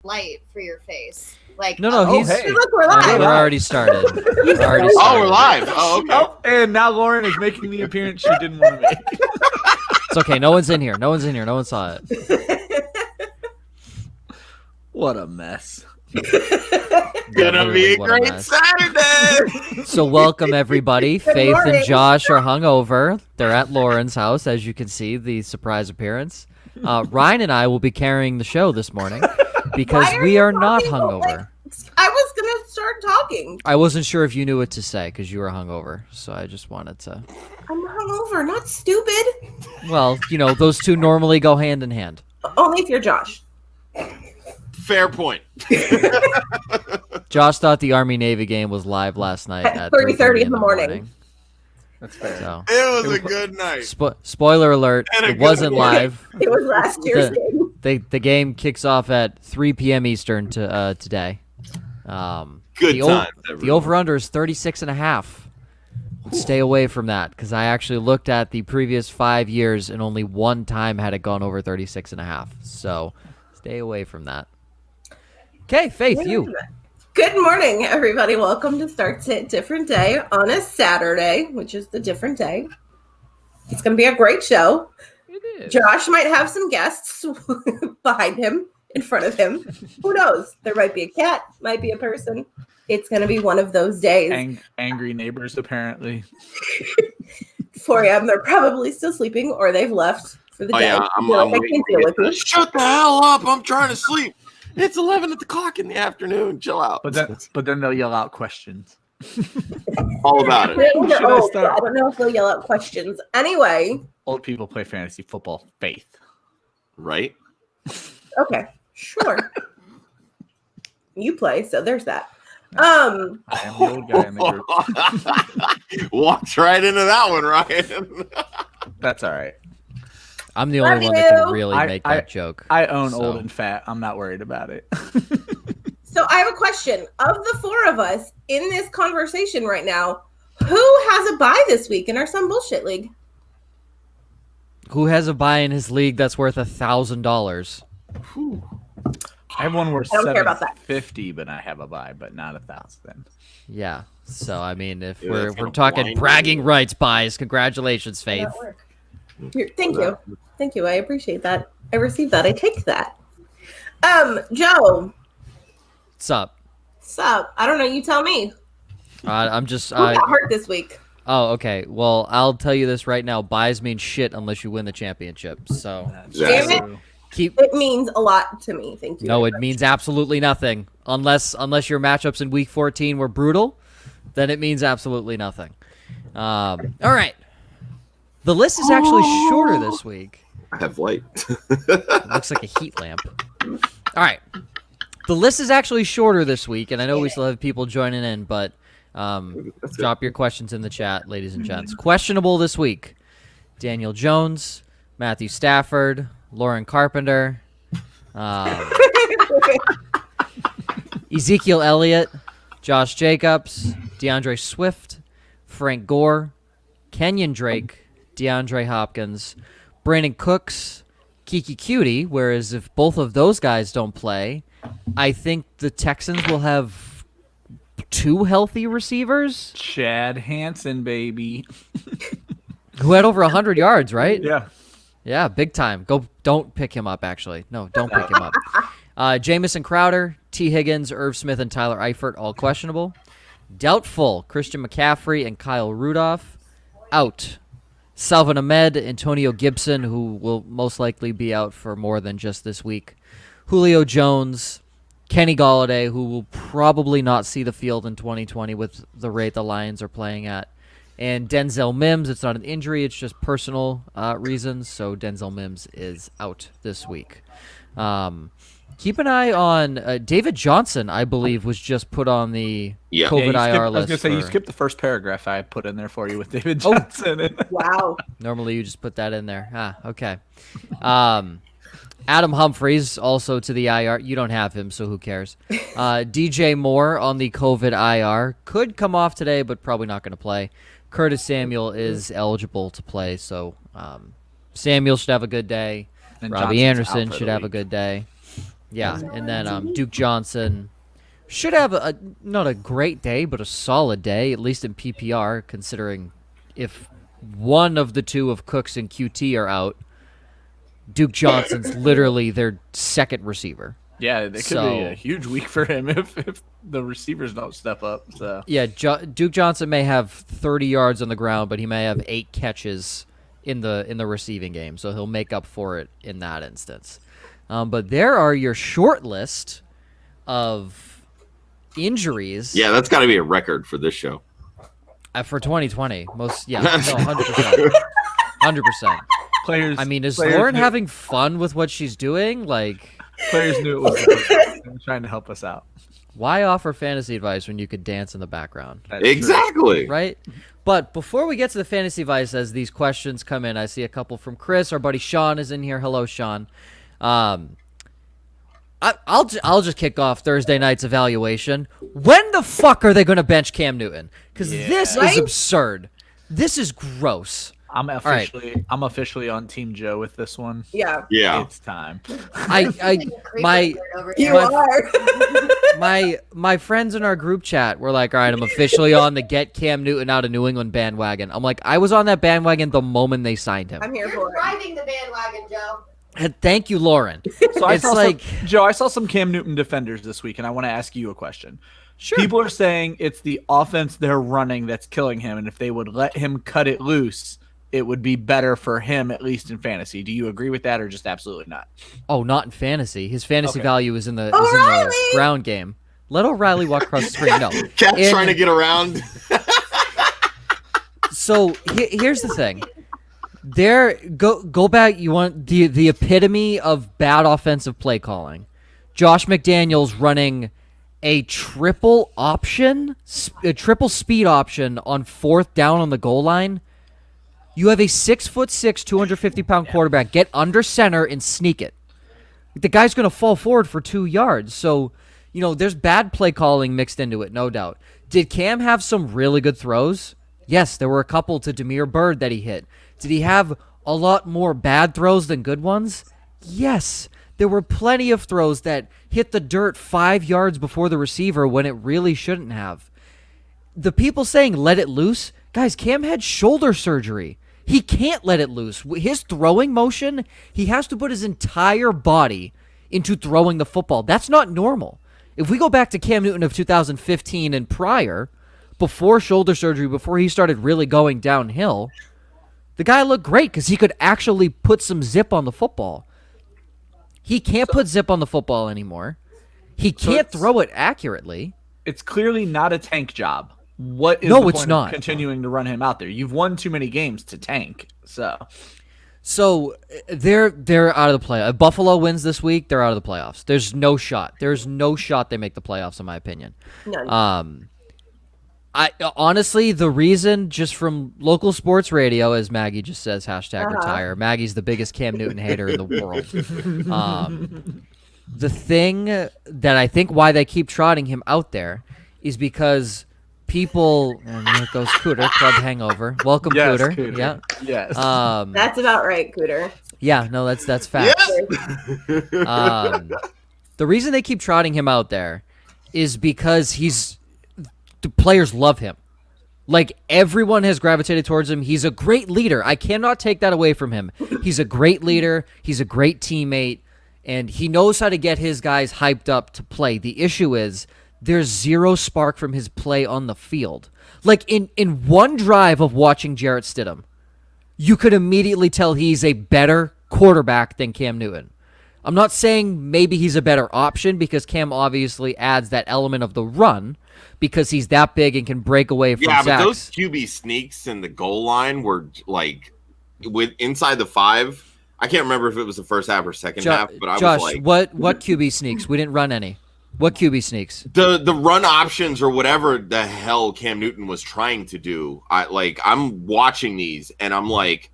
light for your face. Like, No, he's. hey. look, we're live. We're already started. We're already Oh, started. we're live. Oh, okay. Oh, and now Lauren is making the appearance she didn't want to make. It's okay. No one's in here. No one's in here. No one saw it. What a mess. Gonna be a What a great mess. Saturday. So welcome everybody. Good Faith morning. and Josh are hungover. They're at Lauren's house, as you can see, the surprise appearance. Ryan and I will be carrying the show this morning because Why are we you are not talking hungover. like- I was gonna start talking. I wasn't sure if you knew what to say because you were hungover, so I just wanted to. I'm hungover, not stupid. Well, those two normally go hand in hand. Only if you're Josh. Fair point. Josh thought the Army-Navy game was live last night At at 3:30 in the morning. That's fair. So, It was a good night. spoiler alert, And a it wasn't good morning. live. It was last year's game. The game kicks off at 3 p.m. Eastern today. Good times, The everyone. over-under is 36.5. Stay away from that because I actually looked at the previous 5 years and only one time had it gone over 36.5. So stay away from that. Okay, Faith, you. Good morning, everybody. Welcome to Starts It Different Day on a Saturday, which is the different day. It's going to be a great show. It is. Josh might have some guests behind him, in front of him. Who knows? There might be a cat, might be a person. It's going to be one of those days. Angry neighbors, apparently. 4 a.m. They're probably still sleeping or they've left for the Oh day. yeah, I'm They're like, I waiting can't to deal get with that. you. Shut the hell up! I'm trying to sleep. It's 11 o'clock in the afternoon. Chill out. But then they'll yell out questions. All about it. They're Should I old, so start? I don't know if they'll yell out questions. Anyway, Old people play fantasy football. Faith. Right? okay, sure. You play, so there's that. I am the old guy in the group. Walked right into that one, Ryan. That's all right. I'm the Love only one that can you. really make that joke. I own So- old and fat. I'm not worried about it. So I have a question. Of the four of us in this conversation right now, who has a bye this week in our Some Bullshit League? Who has a buy in his league that's worth $1,000? I have one worth I don't care about that. $750, but I have a buy, but not 1,000. Yeah. So I mean, if Yeah, we're that's gonna talking blind bragging you. rights buys, congratulations, Did Faith. that work? Thank you. Thank you. I appreciate that. I received that. I take that. Joe, What's up? sup? I don't know. You tell me. I'm just. Who got hurt this week? Oh, okay. Well, I'll tell you this right now: buys mean shit unless you win the championship. So Damn it. true. keep. It means a lot to me. Thank you. No, very it much. means absolutely nothing unless your matchups in Week 14 were brutal. Then it means absolutely nothing. All right. The list is actually shorter this week. I have light. It looks like a heat lamp. All right. The list is actually shorter this week, and I know we still have people joining in, but drop your questions in the chat, ladies and gents. Questionable this week: Daniel Jones, Matthew Stafford, Lauren Carpenter, Ezekiel Elliott, Josh Jacobs, DeAndre Swift, Frank Gore, Kenyon Drake, DeAndre Hopkins, Brandon Cooks, Kiki Cutie, whereas if both of those guys don't play, I think the Texans will have two healthy receivers Chad Hansen, baby. who had over 100 yards, right? Yeah. Yeah, big time. Don't pick him up, actually. No, don't pick him up. Jamison Crowder, T. Higgins, Irv Smith, and Tyler Eifert, all questionable. Doubtful, Christian McCaffrey and Kyle Rudolph, out. Salvin Ahmed, Antonio Gibson, who will most likely be out for more than just this week. Julio Jones, Kenny Galladay, who will probably not see the field in 2020 with the rate the Lions are playing at. And Denzel Mims, it's not an injury, it's just personal reasons, so Denzel Mims is out this week. Keep an eye on David Johnson, I believe, was just put on the Yeah. COVID Yeah, IR I was list. going to say, you for- skipped the first paragraph I put in there for you with David Oh. Johnson. Wow. Normally you just put that in there. Ah, okay. Adam Humphries also to the IR. You don't have him, so who cares? DJ Moore on the COVID IR. Could come off today, but probably not going to play. Curtis Samuel is eligible to play, so Samuel should have a good day. And Robbie Johnson's out Anderson for should the have a week. good day. Yeah, and then Duke Johnson should have not a great day, but a solid day, at least in PPR, considering if one of the two of Cooks and QT are out, Duke Johnson's literally their second receiver. Yeah, it could be a huge week for him if the receivers don't step up. So yeah, Duke Johnson may have 30 yards on the ground, but he may have 8 catches in the receiving game, so he'll make up for it in that instance. But there are your short list of injuries. Yeah, that's got to be a record for this show. For 2020, no, 100%, 100%. players. I mean, is players Lauren knew, having fun with what she's doing? Like, Players knew it was trying to help us out. why offer fantasy advice when you could dance in the background? That's Exactly. Right? But before we get to the fantasy advice, as these questions come in, I see a couple from Chris. Our buddy Sean is in here. Hello, Sean. I'll just kick off Thursday night's evaluation. When the fuck are they going to bench Cam Newton? Because this is absurd. This is gross. I'm officially on Team Joe with this one. Yeah. Yeah. It's time. My friends in our group chat were like, all right, I'm officially on the get Cam Newton out of New England bandwagon. I'm like, I was on that bandwagon the moment they signed him. I'm here You're for it. driving the bandwagon, Joe. And thank you, Lauren. So It's like- Joe, I saw some Cam Newton defenders this week, and I want to ask you a question. Sure. People are saying it's the offense they're running that's killing him, and if they would let him cut it loose, it would be better for him, at least in fantasy. Do you agree with that, or just absolutely not? Oh, not in fantasy. His fantasy Okay. value is in the O'Reilly! ground game. Let O'Reilly walk across the screen. No. Cat's trying to get around. So here's the thing. Go back. You want the epitome of bad offensive play calling. Josh McDaniels running a triple speed option on 4th down on the goal line. You have a 6'6", 250-pound quarterback get under center and sneak it. The guy's going to fall forward for 2 yards. So, there's bad play calling mixed into it, no doubt. Did Cam have some really good throws? Yes, there were a couple to Damiere Byrd that he hit. Did he have a lot more bad throws than good ones? Yes. There were plenty of throws that hit the dirt 5 yards before the receiver when it really shouldn't have. The people saying let it loose, guys, Cam had shoulder surgery. He can't let it loose. His throwing motion, he has to put his entire body into throwing the football. That's not normal. If we go back to Cam Newton of 2015 and prior, before shoulder surgery, before he started really going downhill, the guy looked great because he could actually put some zip on the football. He can't put zip on the football anymore. He can't throw it accurately. It's clearly not a tank job. What is No, the it's point not. of continuing to run him out there? You've won too many games to tank. So they're out of the play. If Buffalo wins this week, they're out of the playoffs. There's no shot. There's no shot they make the playoffs, in my opinion. None. I honestly, the reason, just from local sports radio, as Maggie just says, #retire. Maggie's the biggest Cam Newton hater in the world. The thing that I think why they keep trotting him out there is because people, and there goes Cooter, Club Hangover. Welcome, Yes, Cooter. Cooter. Yeah. Yes. That's about right, Cooter. Yeah, no, that's fact. Yeah. The reason they keep trotting him out there is because the players love him. Like, everyone has gravitated towards him. He's a great leader. I cannot take that away from him. He's a great leader. He's a great teammate. And he knows how to get his guys hyped up to play. The issue is there's zero spark from his play on the field. Like, in one drive of watching Jarrett Stidham, you could immediately tell he's a better quarterback than Cam Newton. I'm not saying maybe he's a better option because Cam obviously adds that element of the run because he's that big and can break away from Yeah, sacks. but those QB sneaks in the goal line were like with inside the 5. I can't remember if it was the first half or second half, but I Josh, was like, what QB sneaks? We didn't run any. What QB sneaks? the run options or whatever the hell Cam Newton was trying to do. I'm watching these and I'm like,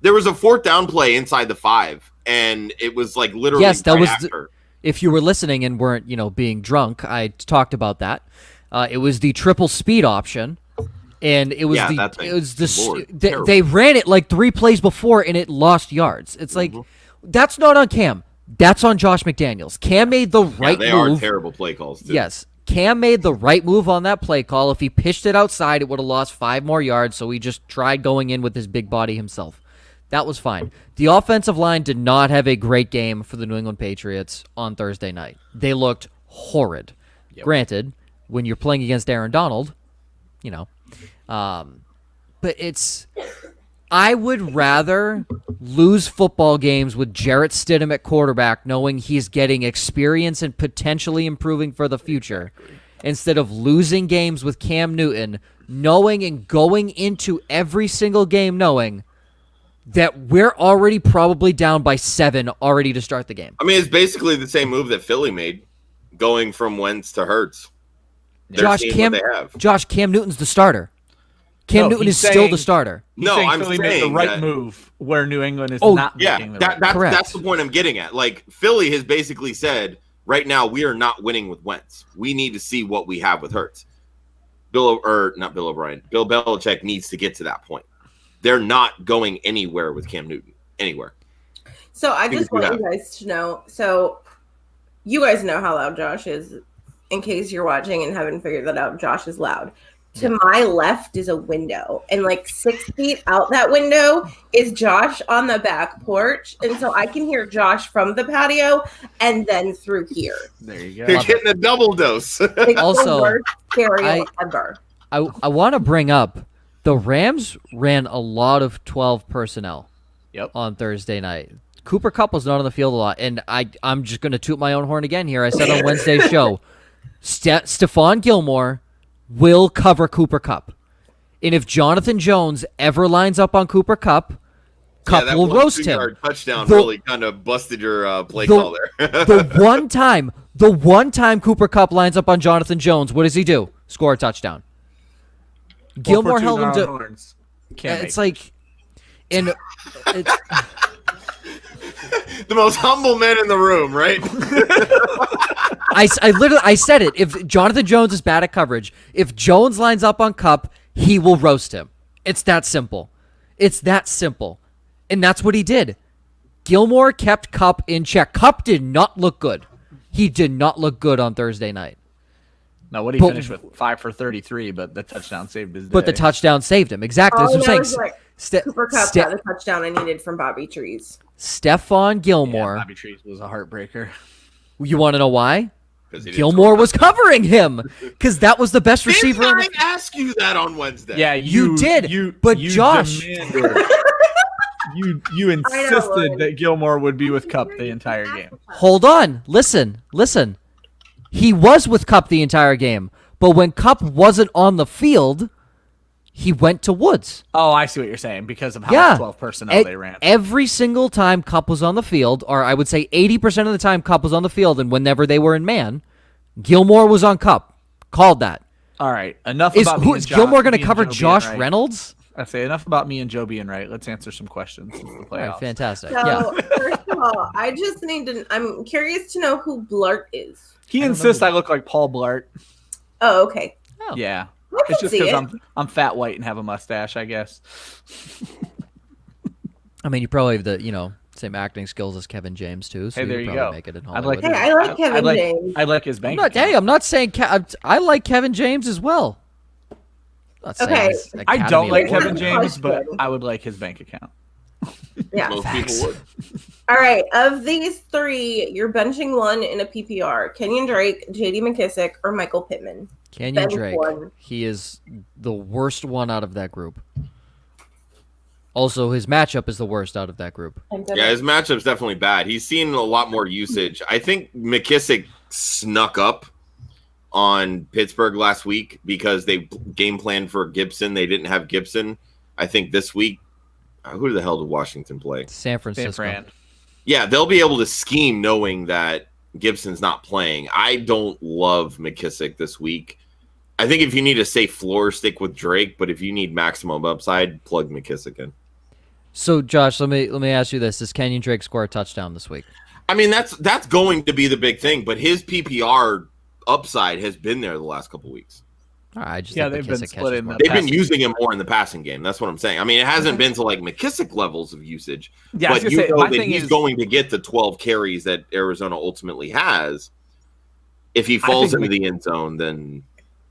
there was a 4th down play inside the 5, and it was like literally Yes, that right was after. If you were listening and weren't, being drunk, I talked about that. It was the triple speed option, and it was Lord, they ran it like 3 plays before, and it lost yards. It's like that's not on Cam. That's on Josh McDaniels. Cam made the right they move. are terrible play calls, too. Yes. Cam made the right move on that play call. If he pitched it outside, it would have lost 5 more yards, so he just tried going in with his big body himself. That was fine. The offensive line did not have a great game for the New England Patriots on Thursday night. They looked horrid. Yep. Granted, when you're playing against Aaron Donald, but I would rather lose football games with Jarrett Stidham at quarterback, knowing he's getting experience and potentially improving for the future, instead of losing games with Cam Newton, knowing and going into every single game knowing that we're already probably down by 7 already to start the game. I mean, it's basically the same move that Philly made, going from Wentz to Hurts. Josh, Cam Newton's the starter. Cam Newton is still the starter. I'm Philly saying made the right move where New England is not making the right move. Correct. That's the point I'm getting at. Like, Philly has basically said, right now, we are not winning with Wentz. We need to see what we have with Hurts. Bill Belichick needs to get to that point. They're not going anywhere with Cam Newton. Anywhere. So I just want you guys to know. So you guys know how loud Josh is. In case you're watching and haven't figured that out, Josh is loud. To my left is a window. And like 6 feet out that window is Josh on the back porch. And so I can hear Josh from the patio and then through here. There you go. You're getting a double dose. It's also, the worst stereo ever. I want to bring up the Rams ran a lot of 12 personnel on Thursday night. Cooper Kupp was not on the field a lot. And I'm just going to toot my own horn again here. I said on Wednesday's show, Stephon Gilmore will cover Cooper Kupp. And if Jonathan Jones ever lines up on Cooper Kupp, Kupp will roast him. Touchdown really kind of busted your play call there. the one time Cooper Kupp lines up on Jonathan Jones, what does he do? Score a touchdown. Gilmore held him to. It's like, and it's the most humble man in the room, right? I said it. If Jonathan Jones is bad at coverage, if Jones lines up on Kupp, he will roast him. It's that simple. And that's what he did. Gilmore kept Kupp in check. Kupp did not look good. He did not look good on Thursday night. No, what he finished with 5 for 33, but the touchdown saved his day. But the touchdown saved him. Exactly. That's what I'm saying. Cooper Kupp got the touchdown I needed from Bobby Trees. Stephon Gilmore. Bobby Trees was a heartbreaker. You want to know why? Gilmore was covering him because that was the best receiver. Didn't I ask you that on Wednesday? Yeah, you did. But Josh, you insisted that Gilmore would be with Kupp the entire game. Hold on. Listen. He was with Kupp the entire game, but when Kupp wasn't on the field, he went to Woods. Oh, I see what you're saying because of how much 12 personnel they ran. Every single time Kupp was on the field, or I would say 80% of the time Kupp was on the field, and whenever they were in man, Gilmore was on Kupp. Called that. All right, enough about me. Is Gilmore going to cover Josh Reynolds? I say enough about me and Joe being right. Let's answer some questions. All right, fantastic. So, first of all, I just need to. I'm curious to know who Blart is. He insists I look like Paul Blart. Oh, okay. Oh. Yeah. It's just because I'm fat, white, and have a mustache, I guess. I mean, you probably have the same acting skills as Kevin James too. So there you probably go. Make it in I like Kevin James. I like his bank. I'm not saying I like Kevin James as well. Okay. I don't like Kevin James, but I would like his bank account. Yeah, most people would. All right, of these 3, you're benching one in a PPR: Kenyon Drake, J.D. McKissick, or Michael Pittman. Kenyon Drake. He is the worst one out of that group. Also, his matchup is the worst out of that group. Yeah, his matchup's definitely bad. He's seen a lot more usage. I think McKissick snuck up on Pittsburgh last week because they game planned for Gibson. They didn't have Gibson. I think this week, who the hell did Washington play? San Francisco. San Fran. Yeah, they'll be able to scheme knowing that Gibson's not playing. I don't love McKissick this week. I think if you need a safe floor, stick with Drake. But if you need maximum upside, plug McKissick in. So, Josh, let me ask you this: does Kenyon Drake score a touchdown this week? I mean, that's going to be the big thing. But his PPR upside has been there the last couple weeks. All right, I just Yeah, think they've been McKissick split catches in more. the They've been passing. using him more in the passing game. That's what I'm saying. I mean, it hasn't been to like McKissick levels of usage, Yeah, I was but gonna you say, know my that thing he's is- going to get the 12 carries that Arizona ultimately has. If he I falls think into the end zone, then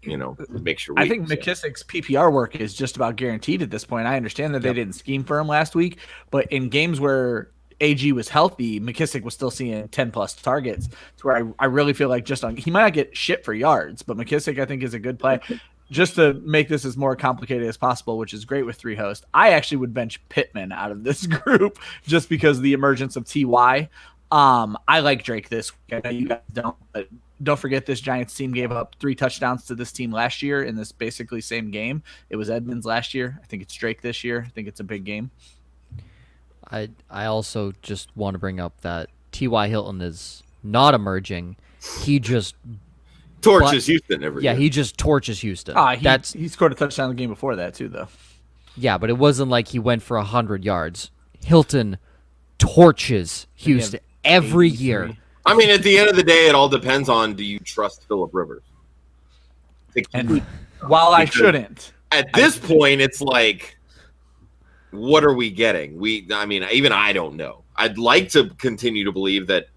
makes your I week. think McKissick's PPR work is just about guaranteed at this point. I understand that they didn't scheme for him last week, but in games where AG was healthy, McKissick was still seeing 10-plus targets. To where I really feel like he might not get shit for yards, but McKissick I think is a good play. Just to make this as more complicated as possible, which is great with 3 hosts, I actually would bench Pittman out of this group just because of the emergence of TY. I like Drake this week. I know you guys don't, but don't forget this Giants team gave up 3 touchdowns to this team last year in this basically same game. It was Edmonds last year. I think it's Drake this year. I think it's a big game. I also just want to bring up that T.Y. Hilton is not emerging. He just torches Houston every year. he just torches Houston. He scored a touchdown the game before that too, though. Yeah, but it wasn't like he went for 100 yards. Hilton torches Houston every year. I mean, at the end of the day, it all depends on, do you trust Phillip Rivers? And while I shouldn't, at this point, it's like, what are we getting? Even I don't know. I'd like to continue to believe that,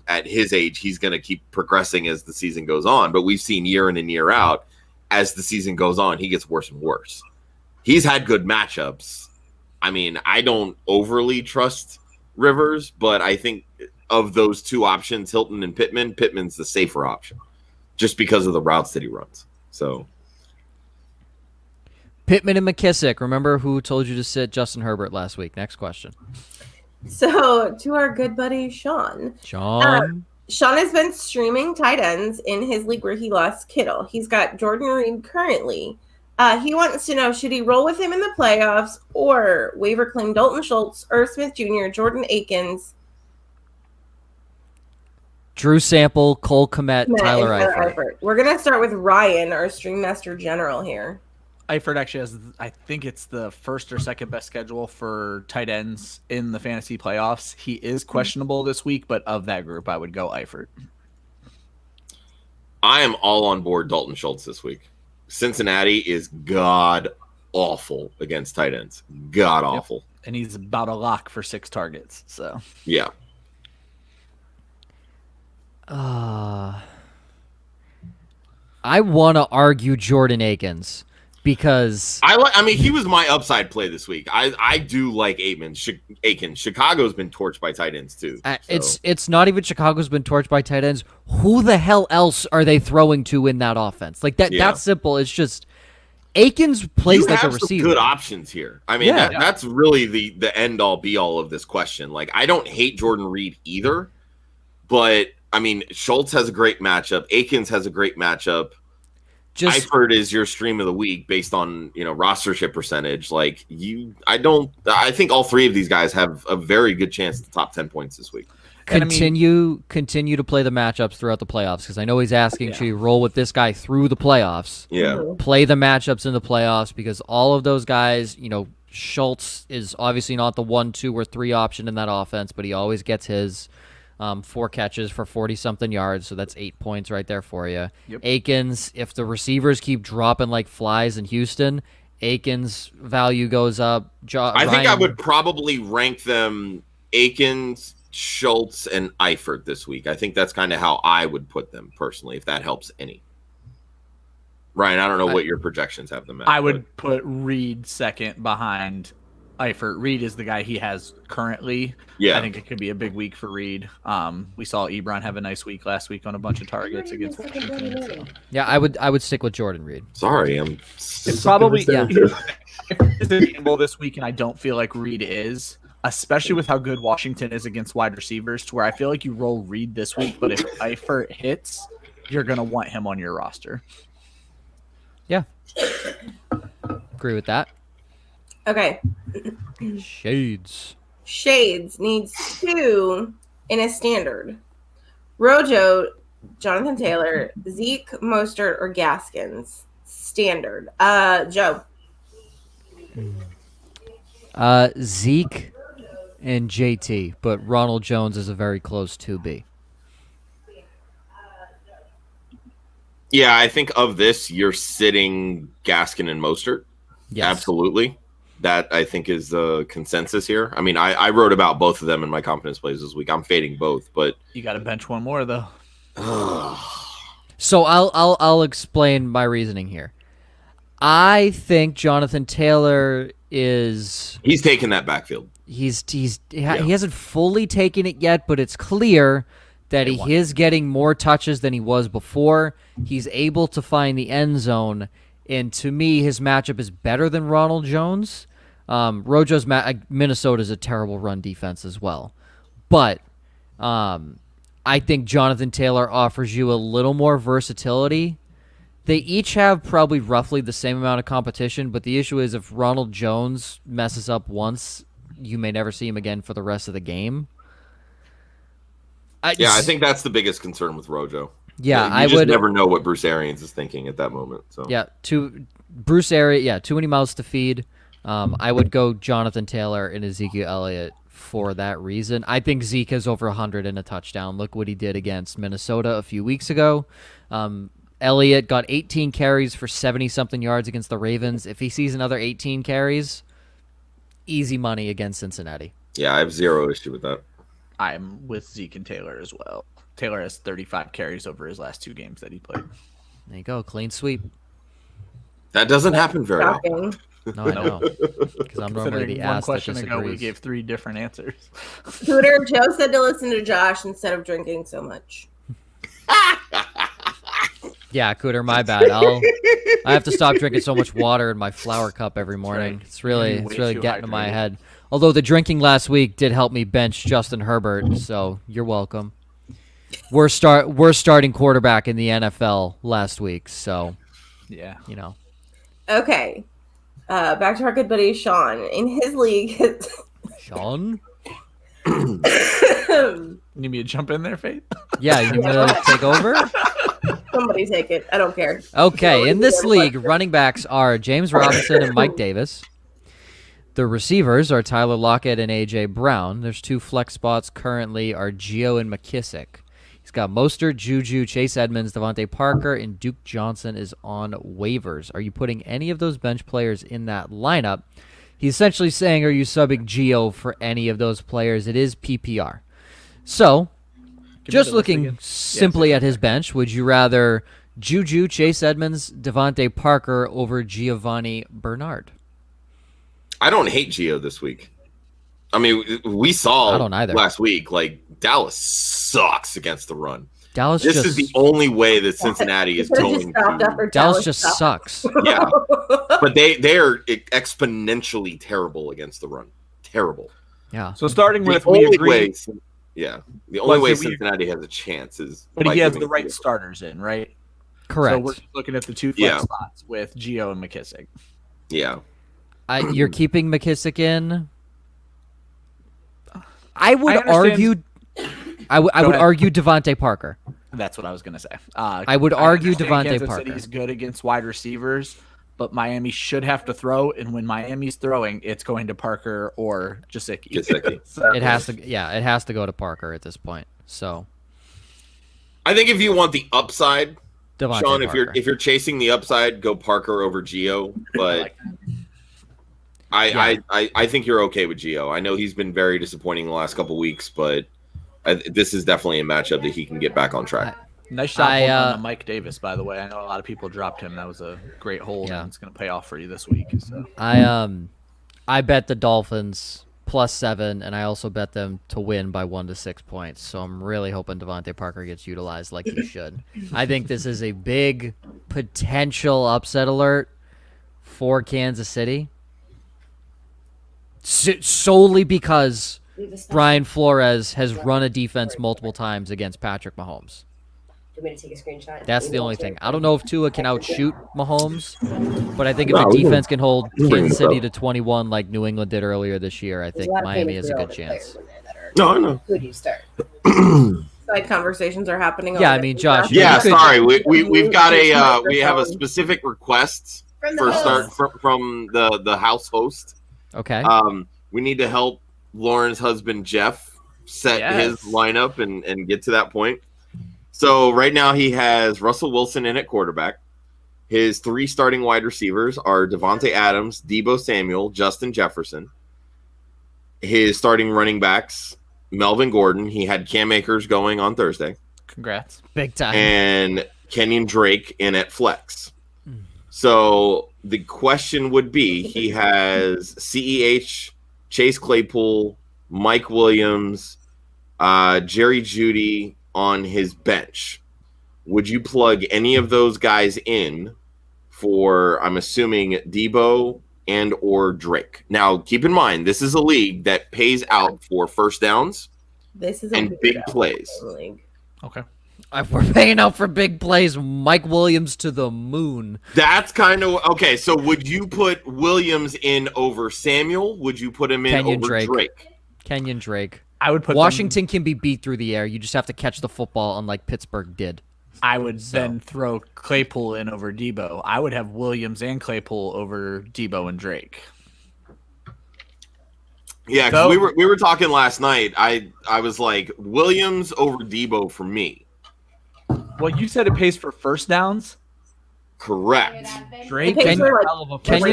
at his age, he's going to keep progressing as the season goes on. But we've seen year in and year out, as the season goes on, he gets worse and worse. He's had good matchups. I mean, I don't overly trust Rivers, but I think of those 2 options, Hilton and Pittman's the safer option just because of the routes that he runs. So Pittman and McKissick. Remember who told you to sit Justin Herbert last week? Next question. So to our good buddy Sean. Sean has been streaming tight ends in his league where he lost Kittle. He's got Jordan Reed currently. He wants to know, should he roll with him in the playoffs or waiver claim Dalton Schultz, Irv Smith Jr., Jordan Akins, Drew Sample, Cole Kmet, Tyler Eifert. We're going to start with Ryan, our Stream Master General here. Eifert actually has, I think it's the first or second best schedule for tight ends in the fantasy playoffs. He is questionable this week, but of that group, I would go Eifert. I am all on board Dalton Schultz this week. Cincinnati is god awful against tight ends. God awful. Yep. And he's about a lock for 6 targets. So yeah. I want to argue Jordan Akins because he was my upside play this week. I do like Akins. Chicago's been torched by tight ends too. So. It's not even Chicago's been torched by tight ends. Who the hell else are they throwing to in that offense? Like that. That's simple. It's just Akins plays like a receiver. Good options here. I mean, that's really the end all be all of this question. Like, I don't hate Jordan Reed either, but I mean, Schultz has a great matchup. Akins has a great matchup. Eifert is your stream of the week based on rostership percentage. Like I think all 3 of these guys have a very good chance to top 10 points this week. Continue to play the matchups throughout the playoffs because I know he's asking should you roll with this guy through the playoffs. Yeah, play the matchups in the playoffs because all of those guys, Schultz is obviously not the 1, 2, or 3 option in that offense, but he always gets his 4 catches for 40-something yards, so that's 8 points right there for you. Yep. Akins, if the receivers keep dropping like flies in Houston, Akins' value goes up. I think I would probably rank them Akins, Schultz, and Eifert this week. I think that's kind of how I would put them personally, if that helps any. Ryan, I don't know what your projections have them at. I would put Reed second behind Eifert. Reed is the guy he has currently. Yeah. I think it could be a big week for Reed. We saw Ebron have a nice week last week on a bunch of targets against Washington. So. Yeah, I would stick with Jordan Reed. Sorry, it's probably if it's a gamble this week, and I don't feel like Reed is, especially with how good Washington is against wide receivers, to where I feel like you roll Reed this week, but if Eifert hits, you're gonna want him on your roster. Yeah. Agree with that. Okay. Shades needs 2 in a standard. Rojo, Jonathan Taylor, Zeke, Mostert, or Gaskins. Standard. Joe. Zeke and JT, but Ronald Jones is a very close 2B. Yeah, I think of this, you're sitting Gaskin and Mostert. Yes. Absolutely. That I think is the consensus here. I mean, I wrote about both of them in my confidence plays this week. I'm fading both, but you got to bench one more though. So I'll explain my reasoning here. I think Jonathan Taylor he's taken that backfield. He hasn't fully taken it yet, but it's clear that he is getting more touches than he was before. He's able to find the end zone, and to me, his matchup is better than Ronald Jones. Rojo's Minnesota's a terrible run defense as well, but I think Jonathan Taylor offers you a little more versatility. They each have probably roughly the same amount of competition, but the issue is if Ronald Jones messes up once, you may never see him again for the rest of the game. I think that's the biggest concern with Rojo. Yeah, you just never know what Bruce Arians is thinking at that moment. So yeah, too many mouths to feed. I would go Jonathan Taylor and Ezekiel Elliott for that reason. I think Zeke has over 100 and a touchdown. Look what he did against Minnesota a few weeks ago. Elliott got 18 carries for 70-something yards against the Ravens. If he sees another 18 carries, easy money against Cincinnati. Yeah, I have zero issue with that. I'm with Zeke and Taylor as well. Taylor has 35 carries over his last 2 games that he played. There you go, clean sweep. That doesn't happen very often. No, I know. Because I'm normally the ass that disagrees. Ago, we gave 3 different answers. Cooter, Joe said to listen to Josh instead of drinking so much. Yeah, Cooter, my bad. I have to stop drinking so much water in my flower cup every morning. Right. It's really getting to my head. Although the drinking last week did help me bench Justin Herbert, so you're welcome. We're starting quarterback in the NFL last week, so yeah, you know. Okay, back to our good buddy Sean. In his league, Sean. Need me to jump in there, Faith? Yeah, you need me to take over? Somebody take it. I don't care. Okay, in this league, running backs are James Robinson and Mike Davis. The receivers are Tyler Lockett and A.J. Brown. There's 2 flex spots currently are Gio and McKissick. He's got Mostert, Juju, Chase Edmonds, Devontae Parker, and Duke Johnson is on waivers. Are you putting any of those bench players in that lineup? He's essentially saying, are you subbing Gio for any of those players? It is PPR. So, just looking simply at his bench, would you rather Juju, Chase Edmonds, Devontae Parker over Giovanni Bernard? I don't hate Gio this week. I mean, we saw I don't either. Last week, like, Dallas sucks against the run. This is the only way that Cincinnati is going to. Dallas just sucks. Yeah, but they are exponentially terrible against the run. Terrible. Yeah. So starting with, we agree. The only way Cincinnati has a chance is. But he has the right starters in, right? Correct. So we're looking at the 2 flex spots with Gio and McKissick. Yeah. You're keeping McKissick in. I would argue Devontae Parker. That's what I was going to say. I would argue Devontae Kansas Parker. City's good against wide receivers, but Miami should have to throw, and when Miami's throwing, it's going to Parker or Gesicki. So, it has to go to Parker at this point. So I think if you want the upside, Devontae Sean, Parker. if you're chasing the upside, go Parker over Gio, but I think you're okay with Gio. I know he's been very disappointing the last couple weeks, but this is definitely a matchup that he can get back on track. Nice shot on Mike Davis, by the way. I know a lot of people dropped him. That was a great hold, and it's going to pay off for you this week. So I bet the Dolphins +7, and I also bet them to win by 1 to 6 points. So I'm really hoping Devontae Parker gets utilized like he should. I think this is a big potential upset alert for Kansas City. Solely because Brian Flores has run a defense multiple times against Patrick Mahomes. Do you want me to take a screenshot? That's the only thing. I don't know if Tua can outshoot Mahomes, but I think if the defense can hold Kansas City to 21 like New England did earlier this year, I think Miami has a good chance. No, I know. Who do you start? Side conversations are happening. Yeah, I mean, Josh. Yeah, sorry. We've got we have a specific request from the house host. Okay. We need to help Lauren's husband Jeff set his lineup and get to that point. So right now he has Russell Wilson in at quarterback. His 3 starting wide receivers are Devontae Adams, Deebo Samuel, Justin Jefferson. His starting running backs, Melvin Gordon. He had Cam Akers going on Thursday. Congrats. Big time. And Kenyon Drake in at flex. So the question would be, he has CEH, Chase Claypool, Mike Williams, Jerry Jeudy on his bench. Would you plug any of those guys in for, I'm assuming, Deebo and or Drake? Now, keep in mind, this is a league that pays out for first downs and big plays. Okay. If we're paying out for big plays, Mike Williams to the moon. That's kind of okay. So would you put Williams in over Samuel? Would you put him in Kenyon over Drake? Kenyon Drake. I would put Washington can be beat through the air. You just have to catch the football, unlike Pittsburgh did. I would then throw Claypool in over Deebo. I would have Williams and Claypool over Deebo and Drake. Yeah, because we were talking last night. I was like, Williams over Deebo for me. Well, you said it pays for first downs. Correct. Drake, Kenyon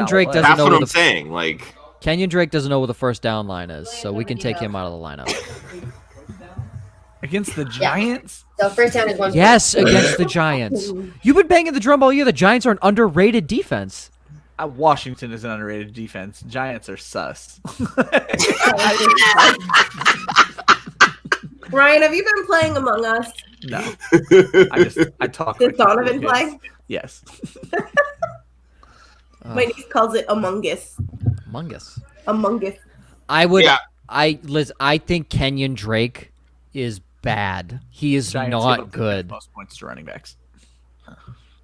Drake doesn't That's know what what I'm saying. Like, Kenyon Drake doesn't know what the first down line is, so we can take him out of the lineup. against the Giants. So first down is 1. Yes, against the Giants. You've been banging the drum all year. The Giants are an underrated defense. Washington is an underrated defense. Giants are sus. Ryan, have you been playing Among Us? No. I talk. Did Donovan play? Yes. My niece calls it Among Us. Among Us. Among Us. Liz, I think Kenyon Drake is bad. He is Giants not good. Most points to running backs.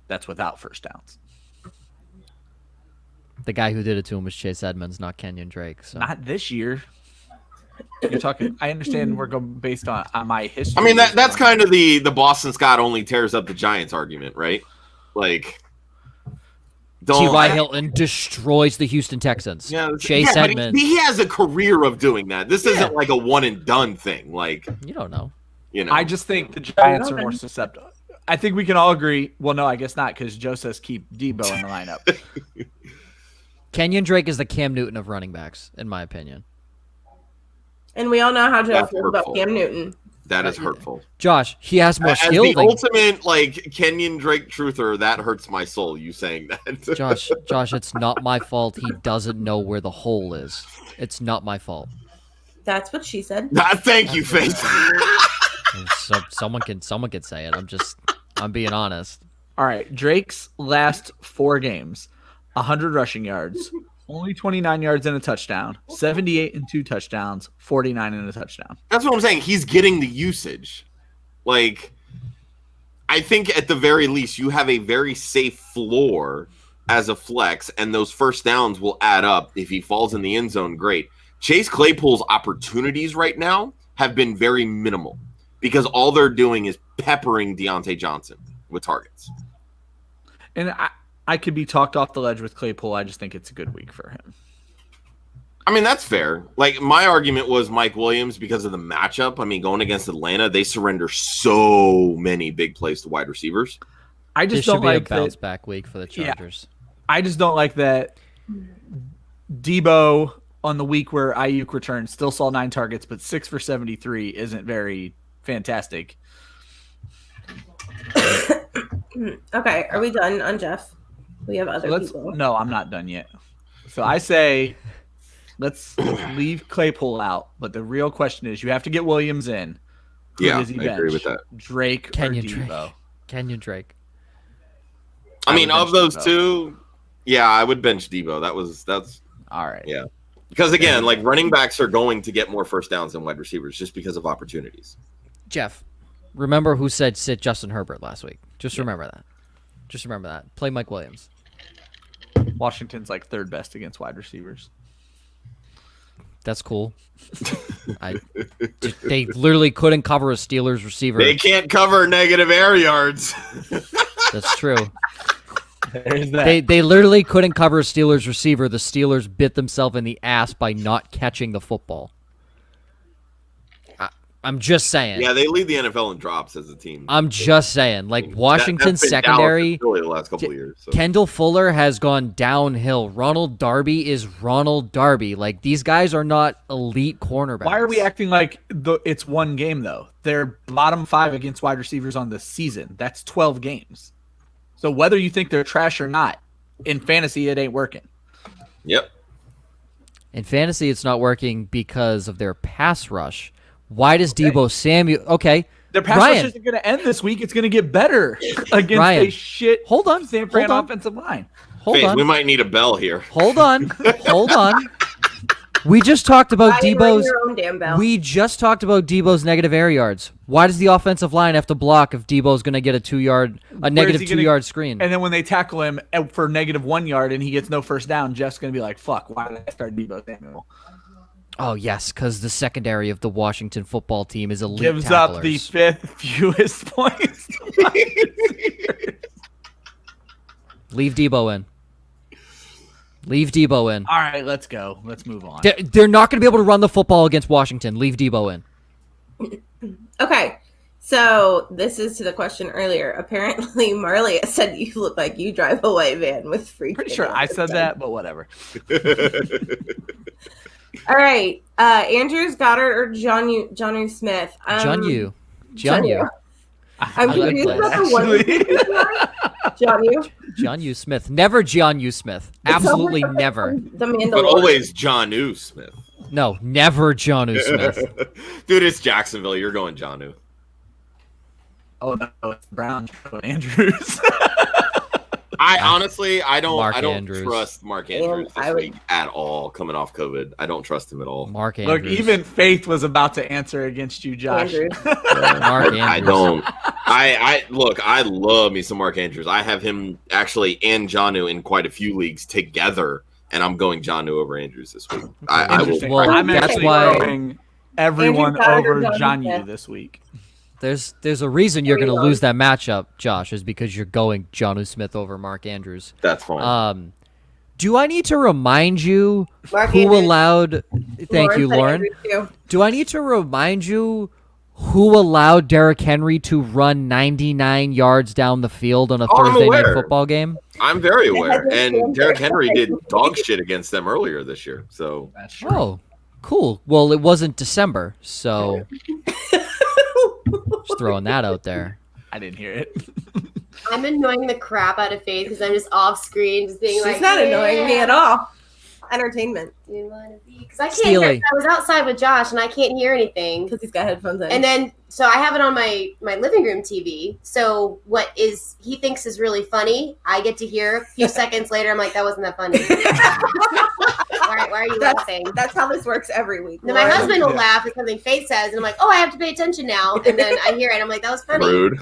That's without first downs. The guy who did it to him was Chase Edmonds, not Kenyon Drake. So. Not this year. You're talking. I understand we're going based on my history. I mean, that's kind of the Boston Scott only tears up the Giants argument, right? Like, T.Y. Hilton destroys the Houston Texans. Yeah, Chase Edmonds. He has a career of doing that. This isn't like a one and done thing. Like, you don't know. You know. I just think the Giants are more susceptible. I think we can all agree. Well, no, I guess not, because Joe says keep Deebo in the lineup. Kenyon Drake is the Cam Newton of running backs, in my opinion. And we all know how Joe feels about Cam Newton. That is hurtful. Josh, he has more skill. As the ultimate, like, Kenyon Drake truther, that hurts my soul, you saying that. Josh, it's not my fault he doesn't know where the hole is. It's not my fault. That's what she said. Thank you, Faith. So someone can say it. I'm being honest. All right, Drake's last 4 games, 100 rushing yards, only 29 yards and a touchdown, 78 and 2 touchdowns, 49 and a touchdown. That's what I'm saying. He's getting the usage. Like, I think at the very least you have a very safe floor as a flex, and those first downs will add up. If he falls in the end zone, great. Chase Claypool's opportunities right now have been very minimal because all they're doing is peppering Deontay Johnson with targets. And I could be talked off the ledge with Claypool. I just think it's a good week for him. I mean, that's fair. Like, my argument was Mike Williams because of the matchup. I mean, going against Atlanta, they surrender so many big plays to wide receivers. I just this don't should be like a bounce back week for the Chargers. Yeah, I just don't like that Deebo on the week where Ayuk returned still saw 9 targets, but 6 for 73 isn't very fantastic. Okay, are we done on Jeff? We have other people. No, I'm not done yet. So I say let's leave Claypool out, but the real question is you have to get Williams in. Who does he bench? I agree with that. Drake Kenyon or Deebo? Drake. Kenyon Drake. I mean, of those two, yeah, I would bench Deebo. That's all right. Yeah. Because again, like, running backs are going to get more first downs than wide receivers just because of opportunities. Jeff, remember who said sit Justin Herbert last week? Just remember that. Just remember that. Play Mike Williams. Washington's like 3rd best against wide receivers. That's cool. They literally couldn't cover a Steelers receiver. They can't cover negative air yards. That's true. There's that. They literally couldn't cover a Steelers receiver. The Steelers bit themselves in the ass by not catching the football. I'm just saying. Yeah, they lead the NFL in drops as a team. I'm just saying. Like, Washington's that's been secondary, Dallas really the last couple of years. So. Kendall Fuller has gone downhill. Ronald Darby is Ronald Darby. Like, these guys are not elite cornerbacks. Why are we acting like it's one game, though? They're bottom 5 against wide receivers on the season. That's 12 games. So whether you think they're trash or not, in fantasy, it ain't working. Yep. In fantasy, it's not working because of their pass rush. Why does Deebo Samuel? Okay, their pass rush isn't going to end this week. It's going to get better against a shit. Hold on, San Fran offensive line. Hold on. We might need a bell here. Hold on. We just talked about Deebo's. We just talked about Deebo's negative air yards. Why does the offensive line have to block if Deebo's going to get a negative 2 yard screen? And then when they tackle him for negative 1 yard and he gets no first down, Jeff's going to be like, "Fuck, why did I start Deebo Samuel?" Oh yes, because the secondary of the Washington football team is elite. Gives tacklers. up the 5th fewest points. Leave Deebo in. All right, let's go. Let's move on. They're not going to be able to run the football against Washington. Leave Deebo in. Okay, so this is to the question earlier. Apparently, Marley said you look like you drive a white van with free. Pretty sure I said that, but whatever. All right, Andrews, Goddard, or Jonnu Smith? John I'm confused about the one. Jonnu Smith. Never Jonnu Smith. Absolutely never. The Mandalorian. But always Jonnu Smith. No, never Jonnu Smith. Dude, it's Jacksonville. You're going Jonnu. Oh no, it's Brown Andrews. I honestly, I don't Andrews. trust Mark Andrews this week at all. Coming off COVID, I don't trust him at all. Mark Andrews. Look, even Faith was about to answer against you, Josh. Mark Andrews. I don't. I love me some Mark Andrews. I have him actually and Jonnu in quite a few leagues together, and I'm going Jonnu over Andrews this week. I will. Well, I'm that's actually why going everyone over Jonnu this week. There's a reason you're going to lose that matchup, Josh, is because you're going Jonnu Smith over Mark Andrews. That's fine. Do I need to remind you allowed? Thank you, Lauren. Do I need to remind you who allowed Derrick Henry to run 99 yards down the field on a Thursday night football game? I'm very aware, and Derrick Henry did dog shit against them earlier this year. So that's true. Oh, cool. Well, it wasn't December, so. Just throwing that out there. I didn't hear it. I'm annoying the crap out of Faith because I'm just off screen, just being like. She's not annoying me at all. Entertainment. Because I can't hear. I was outside with Josh and I can't hear anything because he's got headphones in. And then, so I have it on my living room TV. So what he thinks is really funny, I get to hear a few seconds later. I'm like, that wasn't that funny. Why are you laughing? That's how this works every week. Then my husband will laugh at something Faith says, and I'm like, oh, I have to pay attention now. And then I hear it, and I'm like, that was funny. Rude.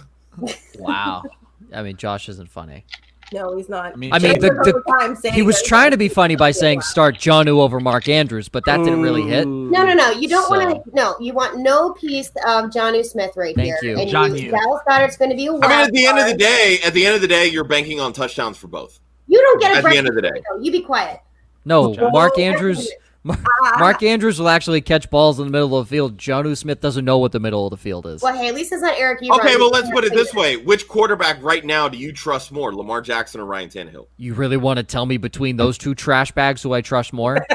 Wow. I mean, Josh isn't funny. No, he's not. I mean, he was trying to be funny by saying start Jonnu over Mark Andrews, but that didn't really hit. No. You don't want to. No, you want no piece of Jonnu Smith right here. Thank you. And Dallas Goedert's going to be a wild at the end of the day, you're banking on touchdowns for both. You don't get a at the end of the day. You be quiet. No, Mark Andrews. Mark Andrews will actually catch balls in the middle of the field. Jonnu Smith doesn't know what the middle of the field is. Well, hey, at least it's not Eric Ebron. Okay, well, let's put it this way. Which quarterback right now do you trust more, Lamar Jackson or Ryan Tannehill? You really want to tell me between those two trash bags who I trust more?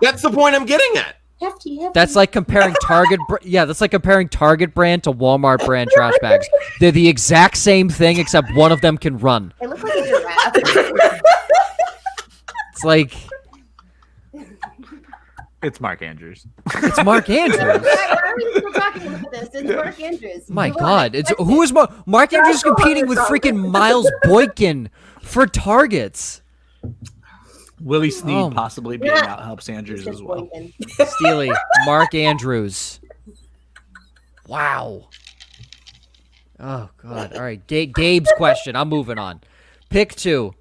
That's the point I'm getting at. Hefty. That's like comparing Target that's like comparing Target brand to Walmart brand trash bags. They're the exact same thing, except one of them can run. It looks like a giraffe. It's like... It's Mark Andrews. It's Mark Andrews. Why are we still talking about this? It's Mark Andrews. My God. Who is Mark Andrews competing with freaking Miles Boykin for targets? Willie Snead possibly being out helps Andrews as well. Steely, Mark Andrews. Wow. Oh, God. All right. Gabe's question. I'm moving on. Pick 2.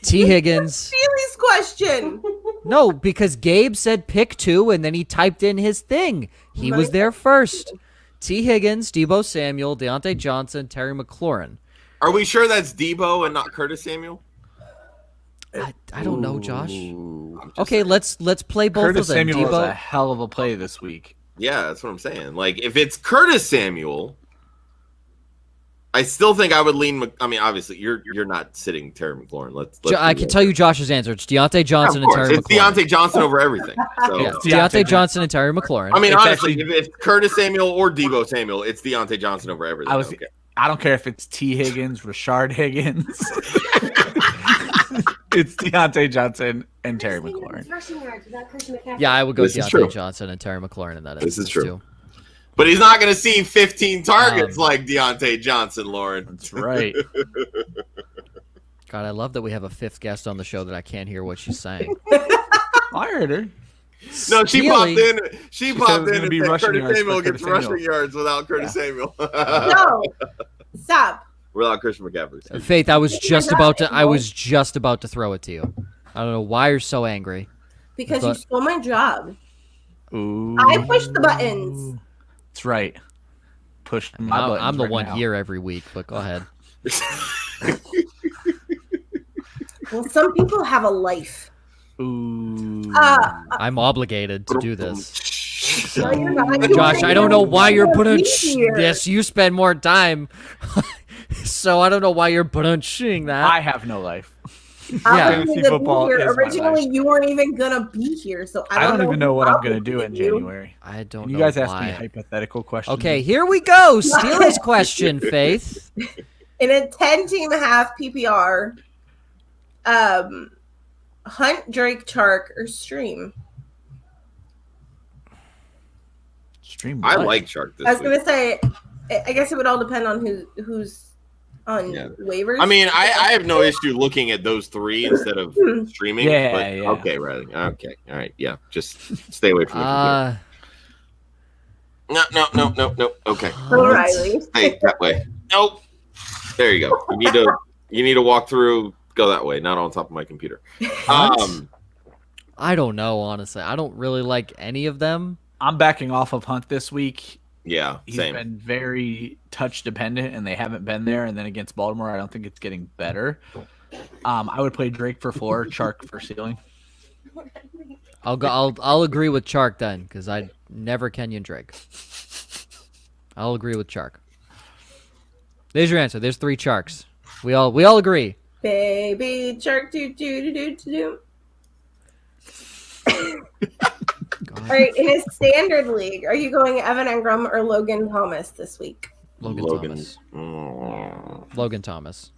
T. Higgins. Steely's question. No, because Gabe said pick 2, and then he typed in his thing. He was there first. T. Higgins, Deebo Samuel, Deontay Johnson, Terry McLaurin. Are we sure that's Deebo and not Curtis Samuel? I don't know, Josh. Okay, let's play both Curtis of them. Samuel Deebo. was a hell of a play this week. Yeah, that's what I'm saying. Like, if it's Curtis Samuel, I still think I would lean. I mean, obviously, you're not sitting Terry McLaurin. Let's I can tell you Josh's answer. It's Deontay Johnson and Terry it's McLaurin. Deontay Johnson over everything. So. Yeah, it's Deontay Johnson and Terry McLaurin. I mean, It's honestly, actually- if it's Curtis Samuel or Deebo Samuel, it's Deontay Johnson over everything. I don't care if it's T. Higgins, Rashard Higgins. It's Deontay Johnson and Terry McLaurin. Yeah, I would go This is Deontay true. Johnson and Terry McLaurin in that This is instance, true. too. But he's not going to see 15 targets like Deontay Johnson, Lauren. That's right. God, I love that we have a fifth guest on the show that I can't hear what she's saying. I heard her. No, she popped in. She said it popped was in gonna and be said rushing Curtis yards Samuel for gets Curtis Samuel. rushing yards without Curtis Samuel. No, stop. Without Christian McCaffrey. Faith, I was just about to throw it to you. I don't know why you're so angry. Because you stole my job. Ooh. I pushed the buttons. That's right. Push my buttons. I'm the right one now. here every week, but go ahead. Well, some people have a life. Ooh. I'm obligated to do this. No, you're not. You Josh, I don't know why you're putting here. this. You spend more time, so I don't know why you're putting that. I have no life. Yeah. Fantasy football is my Originally, life. you weren't even gonna be here, so I don't even know what I'm going gonna do in January. I don't You know guys ask why. me hypothetical questions. Okay, here we go. Steely's question, Faith. In a 10-team-and-a-half PPR, Hunt, Drake, Chark, or Stream. Stream. I what? like Shark this I was week. gonna say, I guess it would all depend on who's on waivers. I mean, I have no issue looking at those three instead of streaming. Yeah, but, yeah. Okay, Riley. Okay, all right. Yeah, just stay away from the computer. No. Okay, O'Reilly. stay that way. Nope. There you go. You need to walk through. Go that way, not on top of my computer. I don't know, honestly. I don't really like any of them. I'm backing off of Hunt this week. Yeah, He's same. been very touch dependent, and they haven't been there. And then against Baltimore, I don't think it's getting better. I would play Drake for floor, Chark for ceiling. I'll agree with Chark then, because I never Kenyon Drake. I'll agree with Chark. There's your answer. There's 3 Charks. We all agree. Baby Chark, do. All right, in a standard league, are you going Evan Engram or Logan Thomas this week? Logan Thomas. Logan Thomas.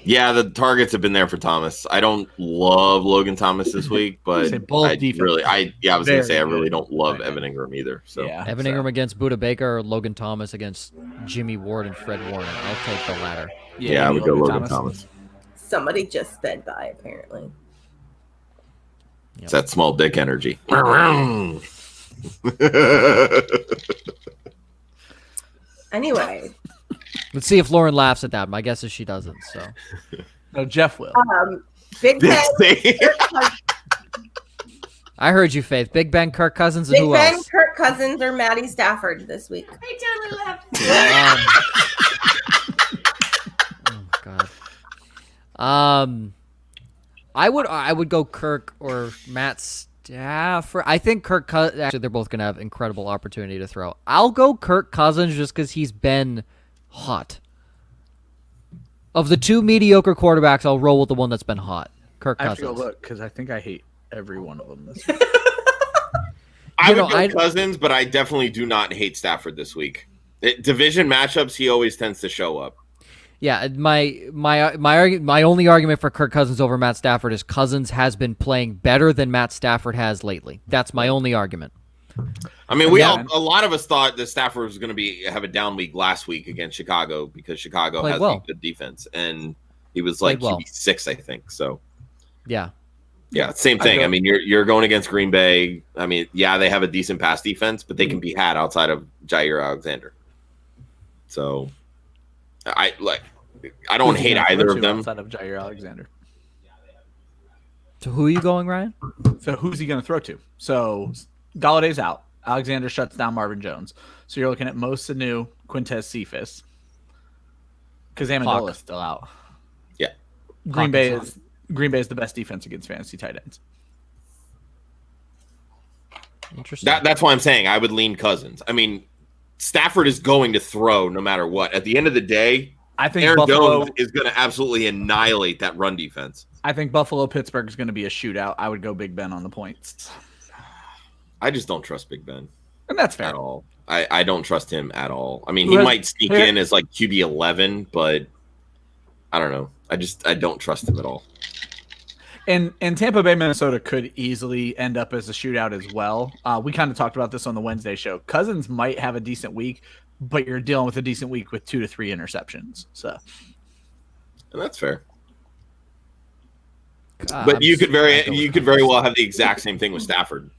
Yeah, the targets have been there for Thomas. I don't love Logan Thomas this week, but Say both I defenses. really, I was gonna Very say I really good. don't love Right. Evan Ingram either. So Yeah. Evan Ingram against Buda Baker or Logan Thomas against Jimmy Ward and Fred Warner. I'll take the latter. yeah, I would go Logan Thomas. Somebody just sped by, apparently. It's that small dick energy. Anyway, Let's see if Lauren laughs at that. My guess is she doesn't. So No, Jeff will. Big Ben, I heard you, Faith. Big Ben, Kirk Cousins, and Big who Ben, else? Kirk Cousins, or Matty Stafford this week. I totally laughed. Oh God. I would go Kirk or Matt Stafford. I think actually they're both gonna have incredible opportunity to throw. I'll go Kirk Cousins just because he's been hot. Of the 2 mediocre quarterbacks, I'll roll with the one that's been hot. Kirk I have to go Cousins. look because I think I hate every one of them this week. I You would know, go Cousins, but I definitely do not hate Stafford this week. Division matchups, he always tends to show up. Yeah, my only argument for Kirk Cousins over Matt Stafford is Cousins has been playing better than Matt Stafford has lately. That's my only argument. I mean, Yeah. a lot of us thought that Stafford was going to have a down week last week against Chicago because Chicago Played has well. a good defense, and he was like Played well. QB6, I think. So Yeah. yeah, same thing. I mean, you're going against Green Bay. I mean, yeah, they have a decent pass defense, but they can be had outside of Jair Alexander. So I don't hate either of them. outside of Jair Alexander. So who are you going, Ryan? So who's he going to throw to? So Galladay's out. Alexander shuts down Marvin Jones. So you're looking at Mo Sanu, Quintez Cephas. Because Amendola's still out. Yeah. Green Bay is the best defense against fantasy tight ends. Interesting. That's why I'm saying I would lean Cousins. I mean, Stafford is going to throw no matter what. At the end of the day, I think Aaron Buffalo Jones is going to absolutely annihilate that run defense. I think Buffalo-Pittsburgh is going to be a shootout. I would go Big Ben on the points. I just don't trust Big Ben. And that's fair. At all. I don't trust him at all. I mean, he might sneak in as like QB 11, but I don't know. I don't trust him at all. And Tampa Bay, Minnesota could easily end up as a shootout as well. We kind of talked about this on the Wednesday show. Cousins might have a decent week, but you're dealing with a decent week with 2 to 3 interceptions. So, and that's fair. God, but you could very well have the exact same thing with Stafford.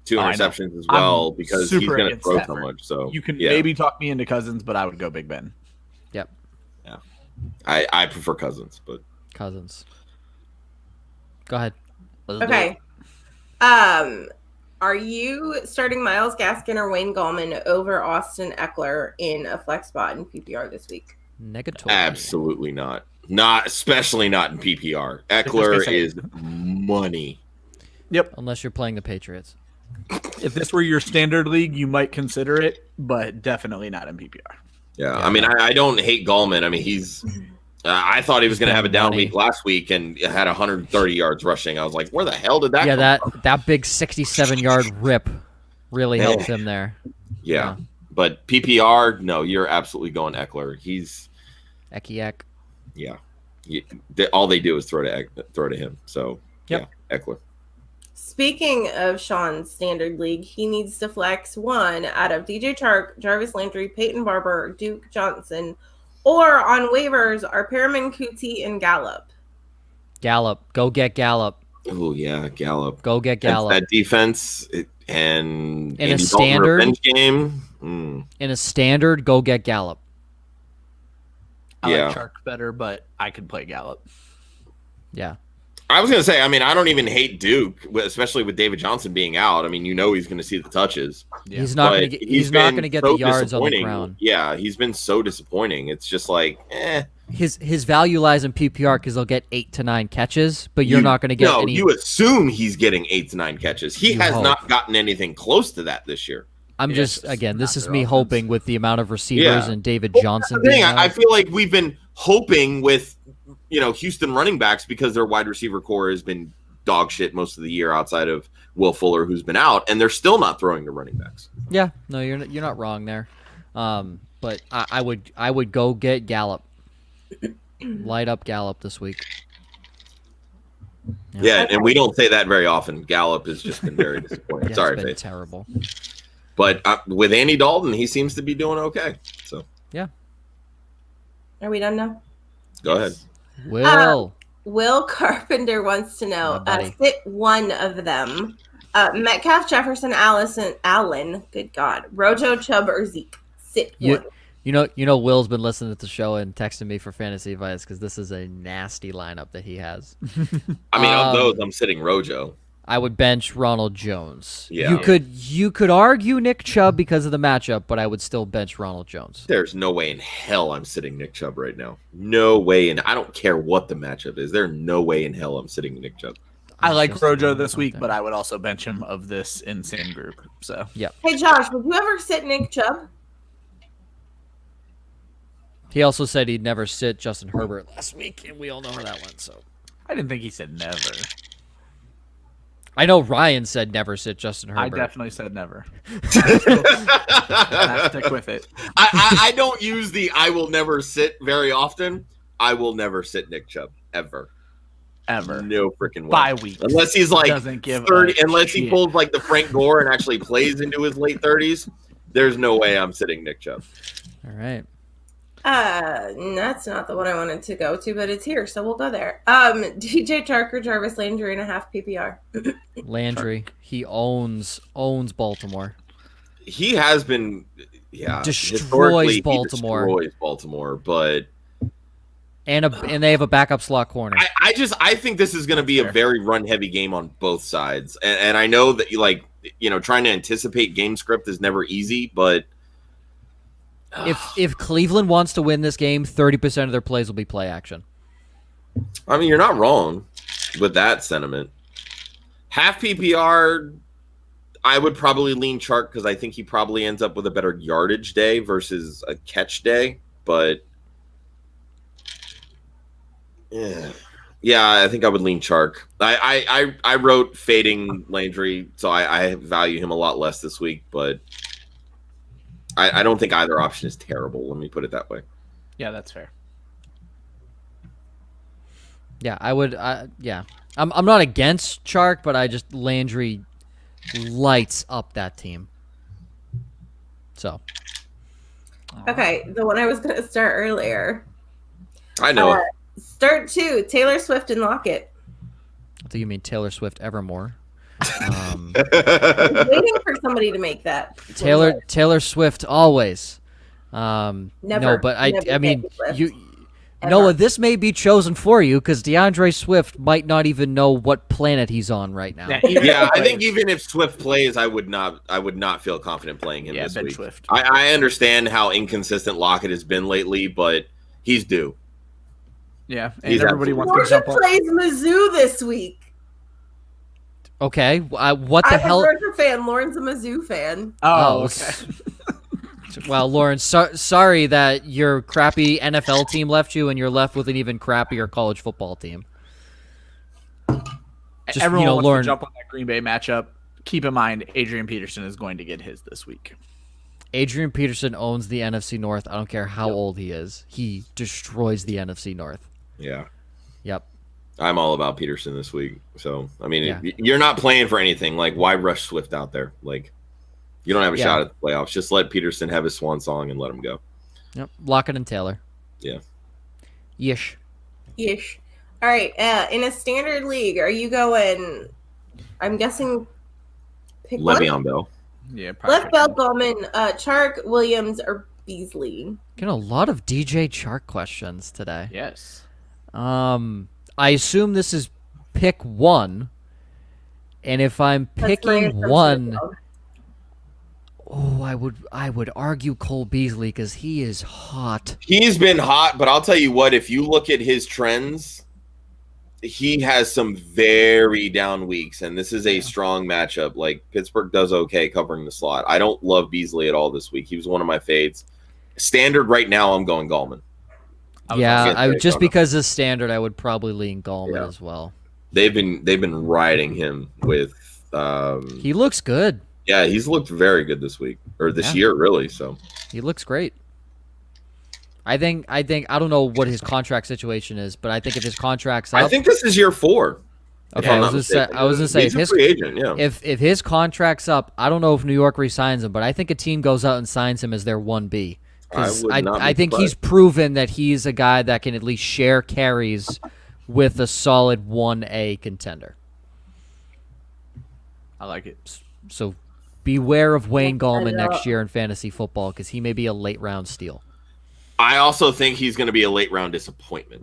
2 interceptions as well because he's going to throw so much. So you can maybe talk me into Cousins, but I would go Big Ben. Yep. Yeah. I prefer Cousins, but Cousins. Go ahead. Okay. Are you starting Myles Gaskin or Wayne Gallman over Austin Eckler in a flex spot in PPR this week? Negatory. Absolutely not. Especially not in PPR. Eckler is money. Yep. Unless you're playing the Patriots. If this were your standard league, you might consider it, but definitely not in PPR. Yeah. I mean, I don't hate Gallman. I mean, he's I thought he was going to have a down week last week and had 130 yards rushing. I was like, where the hell did that come from? that big 67-yard rip really helped him there. Yeah. But PPR, no, you're absolutely going Eckler. He's Ekiek. Yeah. All they do is throw to him. So, yeah, Eckler. Speaking of Sean's standard league, he needs to flex one out of DJ Chark, Jarvis Landry, Peyton Barber, Duke Johnson, or on waivers are Perriman, Kuti, and Gallup. Gallup. Go get Gallup. Oh, yeah, Gallup. Go get Gallup. That defense and in a standard game. In a standard, go get Gallup. I like Chark better, but I could play Gallup. Yeah. I was going to say, I mean, I don't even hate Duke, especially with David Johnson being out. I mean, he's going to see the touches. Yeah. He's not going to get the yards on the ground. Yeah, he's been so disappointing. It's just like, His value lies in PPR because he'll get 8 to 9 catches, but you're not going to get any. You assume he's getting 8 to 9 catches. He has not gotten anything close to that this year. This is me hoping with the amount of receivers and David Johnson. I feel like we've been hoping with Houston running backs because their wide receiver core has been dog shit most of the year outside of Will Fuller, who's been out, and they're still not throwing to running backs. Yeah, no, you're not wrong there. But I would go get Gallup. Light up Gallup this week. Yeah, and we don't say that very often. Gallup has just been very disappointing. Sorry, it's been Faith. terrible. But with Andy Dalton, he seems to be doing okay. So yeah. Are we done now? Go ahead. Will Carpenter wants to know, sit one of them. Metcalf, Jefferson, Allen, good God. Rojo, Chubb, or Zeke. Sit one. You know, Will's been listening to the show and texting me for fantasy advice because this is a nasty lineup that he has. I mean, of those, I'm sitting Rojo. I would bench Ronald Jones. Yeah. You could argue Nick Chubb because of the matchup, but I would still bench Ronald Jones. There's no way in hell I'm sitting Nick Chubb right now. No way, and I don't care what the matchup is. There's no way in hell I'm sitting Nick Chubb. I like Rojo this week, but I would also bench him of this insane group. So yeah. Hey Josh, would you ever sit Nick Chubb? He also said he'd never sit Justin Herbert last week, and we all know how that went. So I didn't think he said never. I know Ryan said never sit Justin Herbert. I definitely said never. I stick with it. I don't use the I will never sit very often. I will never sit Nick Chubb ever. No freaking way. Bye week. Unless he's like 30, unless he shit. pulls like the Frank Gore and actually plays into his late 30s. There's no way I'm sitting Nick Chubb. All right. That's not the one I wanted to go to, but it's here, so we'll go there. DJ Chark or Jarvis Landry and a half PPR. Landry, he owns Baltimore. He has been, destroys Baltimore. He destroys Baltimore, but and they have a backup slot corner. I think this is going to be a very run heavy game on both sides, and I know that trying to anticipate game script is never easy, but. If Cleveland wants to win this game, 30% of their plays will be play action. I mean, you're not wrong with that sentiment. Half PPR, I would probably lean Chark because I think he probably ends up with a better yardage day versus a catch day. But yeah, I think I would lean Chark. I wrote fading Landry, so I value him a lot less this week. But I don't think either option is terrible. Let me put it that way. Yeah, that's fair. Yeah, I would. Yeah, I'm not against Chark, but I just Landry lights up that team. So. Okay, the one I was going to start earlier. I know. Start 2, Taylor Swift and Lockett. I think you mean Taylor Swift Evermore. I'm waiting for somebody to make that. Taylor Swift always. Never. No, but I mean you. Ever. Noah, this may be chosen for you because DeAndre Swift might not even know what planet he's on right now. Yeah, I think even if Swift plays, I would not feel confident playing him this week. Swift. I understand how inconsistent Lockett has been lately, but he's due. Yeah, and everybody wants to jump on. Plays Mizzou this week. Okay, what the I'm hell? I'm a Georgia fan. Lauren's a Mizzou fan. Oh, okay. Well, Lauren, sorry that your crappy NFL team left you, and you're left with an even crappier college football team. Just, everyone wants to jump on that Green Bay matchup. Keep in mind, Adrian Peterson is going to get his this week. Adrian Peterson owns the NFC North. I don't care how old he is. He destroys the NFC North. Yeah. Yep. I'm all about Peterson this week. So, I mean, you're not playing for anything. Like, why rush Swift out there? Like, you don't have a shot at the playoffs. Just let Peterson have his swan song and let him go. Yep. Lockett and Taylor. Yeah. Yesh. All right. In a standard league, are you going, I'm guessing, pick Le'Veon Bell. Yeah, Left Bell, Gallman, Chark, Williams, or Beasley? Getting a lot of DJ Chark questions today. Yes. I assume this is pick one. And if I'm picking one... Oh, I would argue Cole Beasley because he is hot. He's been hot, but I'll tell you what, if you look at his trends, he has some very down weeks, and this is a strong matchup. Like, Pittsburgh does okay covering the slot. I don't love Beasley at all this week. He was one of my fades. Standard right now, I'm going Gallman. Just because of standard, I would probably lean Gallman as well. They've been riding him with. He looks good. Yeah, he's looked very good this week or this year, really. So he looks great. I think I don't know what his contract situation is, but I think if his contract's up, I think this is year 4. Okay, I was gonna say he's a free agent. Yeah. If his contract's up, I don't know if New York re-signs him, but I think a team goes out and signs him as their 1B. I think he's proven that he's a guy that can at least share carries with a solid 1A contender. I like it. So beware of Wayne Gallman next year in fantasy football because he may be a late round steal. I also think he's going to be a late round disappointment.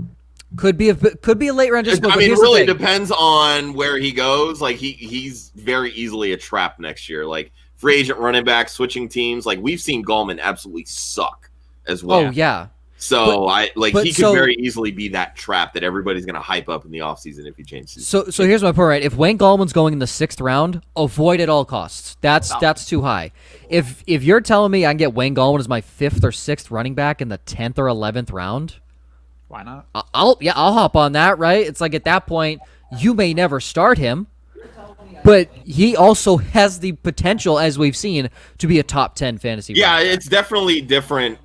Could be a late round disappointment. I mean, it really depends on where he goes. Like he's very easily a trap next year. Like free agent running back switching teams. Like we've seen Gallman absolutely suck as well. Oh yeah. So he could very easily be that trap that everybody's going to hype up in the offseason if he changes. So here's my point, right? If Wayne Gallman's going in the 6th round, avoid at all costs. That's too high. If you're telling me I can get Wayne Gallman as my 5th or 6th running back in the 10th or 11th round, why not? I'll hop on that, right? It's like at that point you may never start him. But he also has the potential, as we've seen, to be a top 10 fantasy. Yeah, it's definitely different,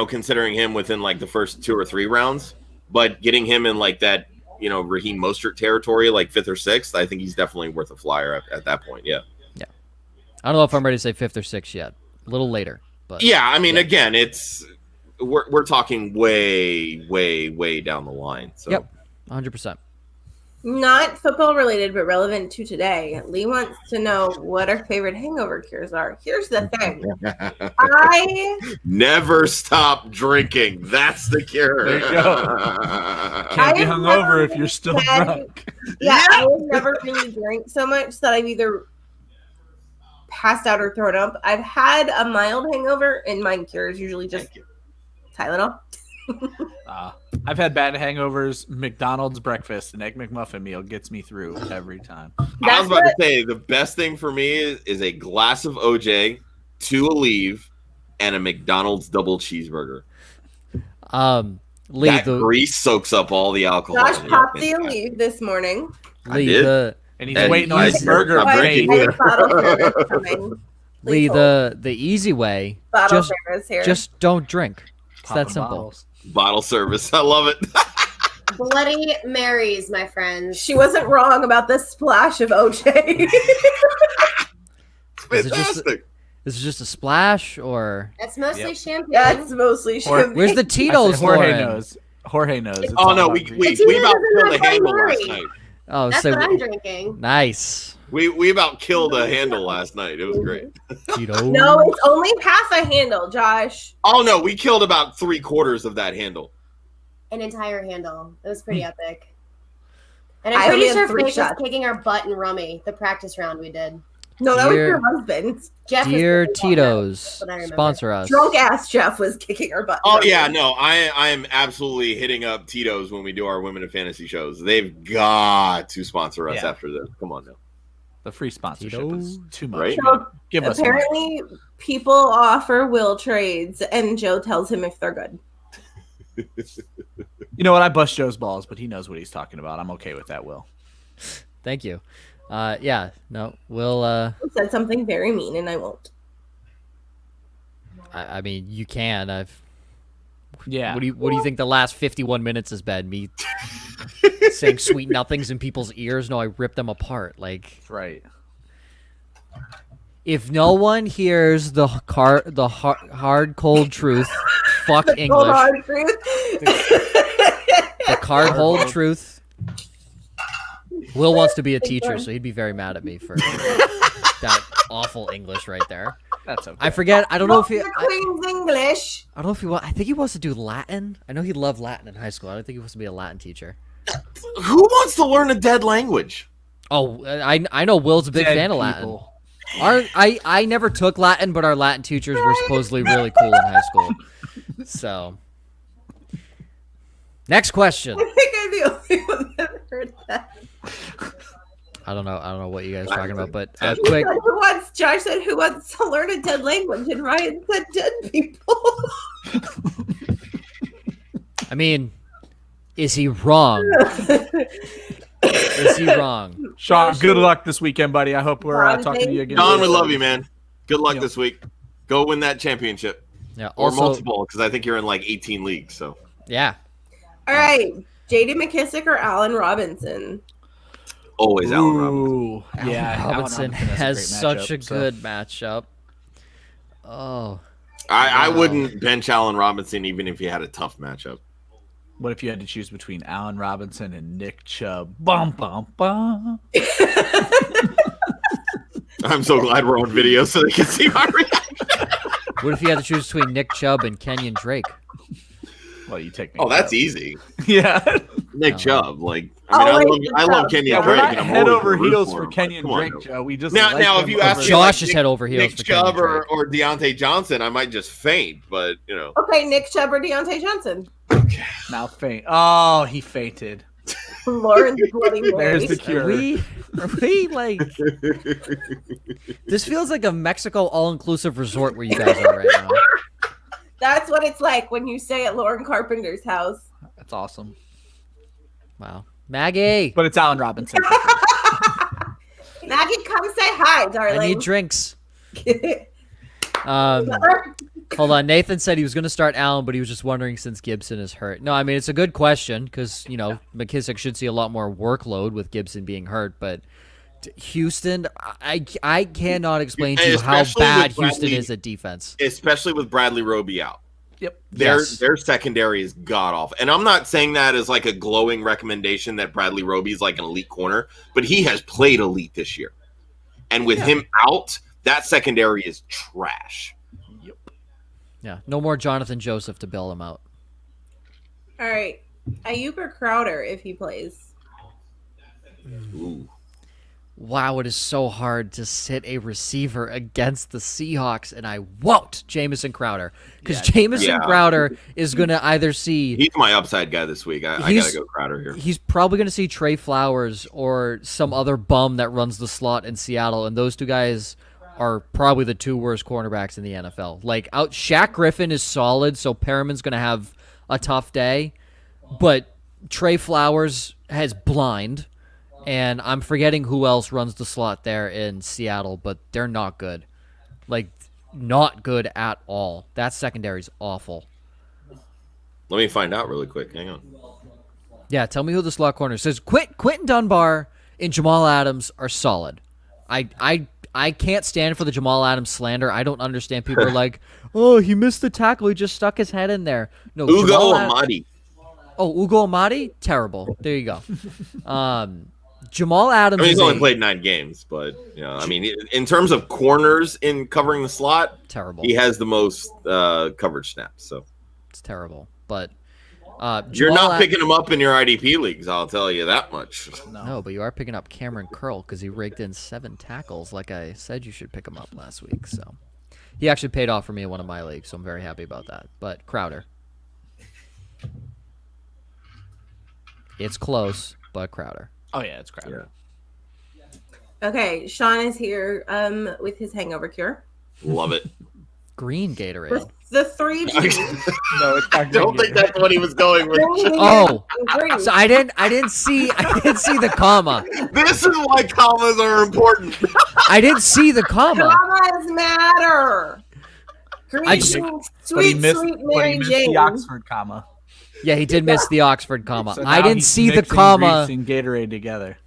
considering him within like the first 2 or 3 rounds. But getting him in like that, Raheem Mostert territory, like 5th or 6th, I think he's definitely worth a flyer at that point. Yeah. Yeah. I don't know if I'm ready to say 5th or 6th yet. A little later. But yeah, I mean, again, we're talking way, way, way down the line. So. Yep, 100%. Not football related, but relevant to today. Lee wants to know what our favorite hangover cures are. Here's the thing. I never stop drinking. That's the cure. There you go. Can't be hungover if you're still drunk. Yeah, I have never really drank so much that I've either passed out or thrown up. I've had a mild hangover, and my cure is usually just Tylenol. I've had bad hangovers. McDonald's breakfast, an egg McMuffin meal gets me through every time. I was about to say the best thing for me is a glass of OJ, 2 Aleve, and a McDonald's double cheeseburger. Lee, that grease soaks up all the alcohol. Josh popped the Aleve this morning. Lee, and he's waiting on his burger. Lee, the easy way, just don't drink. It's that simple. Bottles. Bottle service. I love it. Bloody Marys, my friends. She wasn't wrong about the splash of OJ. Fantastic. Is it just a splash or? It's mostly champagne. Yeah, it's mostly champagne. Where's the Tito's? Jorge knows. It's oh no, we about killed a handle last night. Oh, that's what I'm drinking. Nice. We about killed a handle last night. It was great. Tito's. No, it's only half a handle, Josh. Oh no, we killed about 3/4 of that handle. An entire handle. It was pretty epic. And I'm pretty sure Faith was kicking our butt in Rummy, the practice round we did. No, that was your husband. Jeff Dear Tito's, sponsor us. Drunk ass Jeff was kicking our butt. Oh yeah, no, I am absolutely hitting up Tito's when we do our Women in Fantasy shows. They've got to sponsor us after this. Come on now. The free sponsorship is too much. Right? So give us apparently, people offer will trades, and Joe tells him if they're good. You know what? I bust Joe's balls, but he knows what he's talking about. I'm okay with that, Will. Thank you. Yeah, no, Will. He said something very mean, and I won't. I mean, you can. Yeah. What do you think the last 51 minutes has been? Me saying sweet nothings in people's ears? No, I rip them apart. Like, that's right. If no one hears the hard cold truth, fuck English. Hard truth. The cold truth. Will wants to be a teacher, so he'd be very mad at me for that awful English right there. That's okay. I forget. I don't know if he. Queen's English. I don't know if he. I think he wants to do Latin. I know he loved Latin in high school. I don't think he wants to be a Latin teacher. Who wants to learn a dead language? Oh, I know Will's a big fan of Latin. I never took Latin, but our Latin teachers were supposedly really cool in high school. So, next question. I think I'm the only one that heard that. I don't know what you guys are talking about, but quick. Josh said, "Who wants to learn a dead language?" And Ryan said, "Dead people." I mean, is he wrong? Is he wrong? Sean, good luck this weekend, buddy. I hope we're talking to you again. Sean, we love you, man. Good luck this week. Go win that championship. Yeah, or multiple, because I think you're in like 18 leagues. So yeah. All right, J.D. McKissick or Allen Robinson? Always Allen Robinson. Yeah, Allen Robinson has such a good matchup. Oh, I wouldn't bench Allen Robinson even if he had a tough matchup. What if you had to choose between Allen Robinson and Nick Chubb? Bum, bum, bum. I'm so glad we're on video so they can see my reaction. What if you had to choose between Nick Chubb and Kenyon Drake? Well, you take me. Oh, that's easy. Yeah. Nick Chubb. Like, I love Kenyon Drake. We're not head over heels for Kenyon Drake, Joe. We just now if you ask me, Josh is head over heels Nick for Chubb Kenyon or Deontay Johnson, I might just faint, but you know. Okay, Nick Chubb or Deontay Johnson? Okay. Now faint. Oh, he fainted. Lauren's bloody There's the cure. Are we like? This feels like a Mexico all-inclusive resort where you guys are right now. That's what it's like when you stay at Lauren Carpenter's house. That's awesome. Wow, Maggie. But it's Allen Robinson. Maggie, come say hi, darling. I need drinks. Hold on. Nathan said he was going to start Allen, but he was just wondering since Gibson is hurt. No, I mean, it's a good question because, McKissick should see a lot more workload with Gibson being hurt. But Houston, I cannot explain to you how bad Houston is at defense. Especially with Bradley Roby out. Yep. Their secondary is god-awful. And I'm not saying that as like a glowing recommendation that Bradley Roby is like an elite corner, but he has played elite this year. And with him out, that secondary is trash. Yeah, no more Jonathan Joseph to bail him out. All right, Ayuk or Crowder if he plays. Ooh. wow, it is so hard to sit a receiver against the Seahawks, and I won't, Jamison Crowder. Because Jamison Crowder is going to either see... He's my upside guy this week. I got to go Crowder here. He's probably going to see Trey Flowers or some other bum that runs the slot in Seattle, and those two guys are probably the two worst cornerbacks in the NFL. Like, Shaq Griffin is solid, so Perriman's going to have a tough day, but Trey Flowers has blind, and I'm forgetting who else runs the slot there in Seattle, but they're not good. Like, not good at all. That secondary's awful. Let me find out really quick. Hang on. Yeah, tell me who the slot corner says. Quentin Dunbar and Jamal Adams are solid. I can't stand for the Jamal Adams slander. I don't understand. People are like, oh, he missed the tackle. He just stuck his head in there. No, Ugo Amadi. Oh, Ugo Amadi? Terrible. There you go. Jamal Adams. I mean, he's only played 9 games, but I mean, in terms of corners in covering the slot, terrible. He has the most coverage snaps. So it's terrible. But you're not picking him up in your IDP leagues. I'll tell you that much. No, but you are picking up Cameron Curl because he raked in 7 tackles. Like I said, you should pick him up last week. So he actually paid off for me in one of my leagues, so I'm very happy about that. But Crowder. It's close, but Crowder. Oh, yeah, it's Crowder. Yeah. Okay, Sean is here with his hangover cure. Love it. Green Gatorade. The 3 G's. No, it's I don't think that's what he was going with. Oh, so I didn't see the comma. This is why commas are important. I didn't see the comma. Commas matter. Green, sweet Mary Jane. The Oxford comma. Yeah, he did miss the Oxford comma. So I didn't see the comma. Grease and Gatorade together.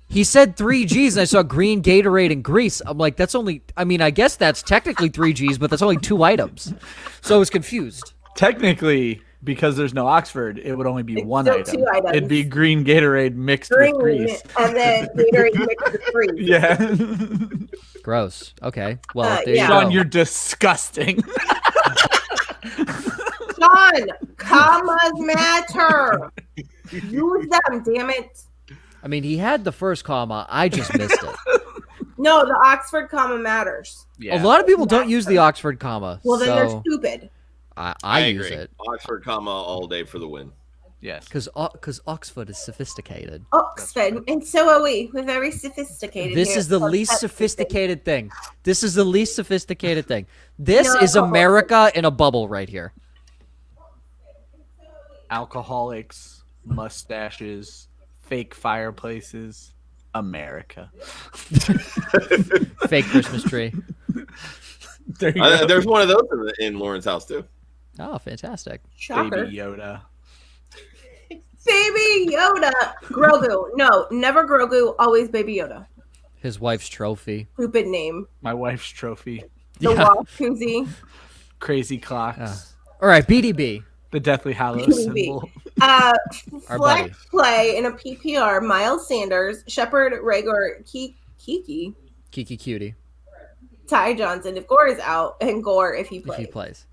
He said 3 G's, and I saw green Gatorade and grease. I'm like, that's only... I mean, I guess that's technically 3 G's, but that's only 2 items. So I was confused. Technically, because there's no Oxford, it would only be one item. 2 items. It'd be green Gatorade mixed with grease. And then Gatorade mixed with grease. Yeah. Gross. Okay. Well, there you Sean, go. you're disgusting. Sean, commas matter. Use them, damn it. I mean, he had the first comma. I just missed it. No, the Oxford comma matters. Yeah. A lot of people don't use the Oxford comma. Well, then so they're stupid. I use agree. it. Oxford comma all day for the win. Yes. Because Oxford is sophisticated. Oxford, and so are we. We're very sophisticated. This is the least sophisticated thing. This is the least sophisticated thing. This is America in a bubble right here. Alcoholics, mustaches, fake fireplaces, America. Fake Christmas tree. There's one of those in Lauren's house too. Oh, fantastic. Shocker. Baby Yoda. Baby Yoda. Grogu. No, never Grogu. Always Baby Yoda. His wife's trophy. Stupid name. My wife's trophy. The Walk koozie. Crazy clocks. All right, BDB. The Deathly Hallows symbol. buddy. Flex play in a PPR. Miles Sanders, Shepard, Rager, Kiki, Cutie. Ty Johnson if Gore is out, and Gore if he plays. If he plays.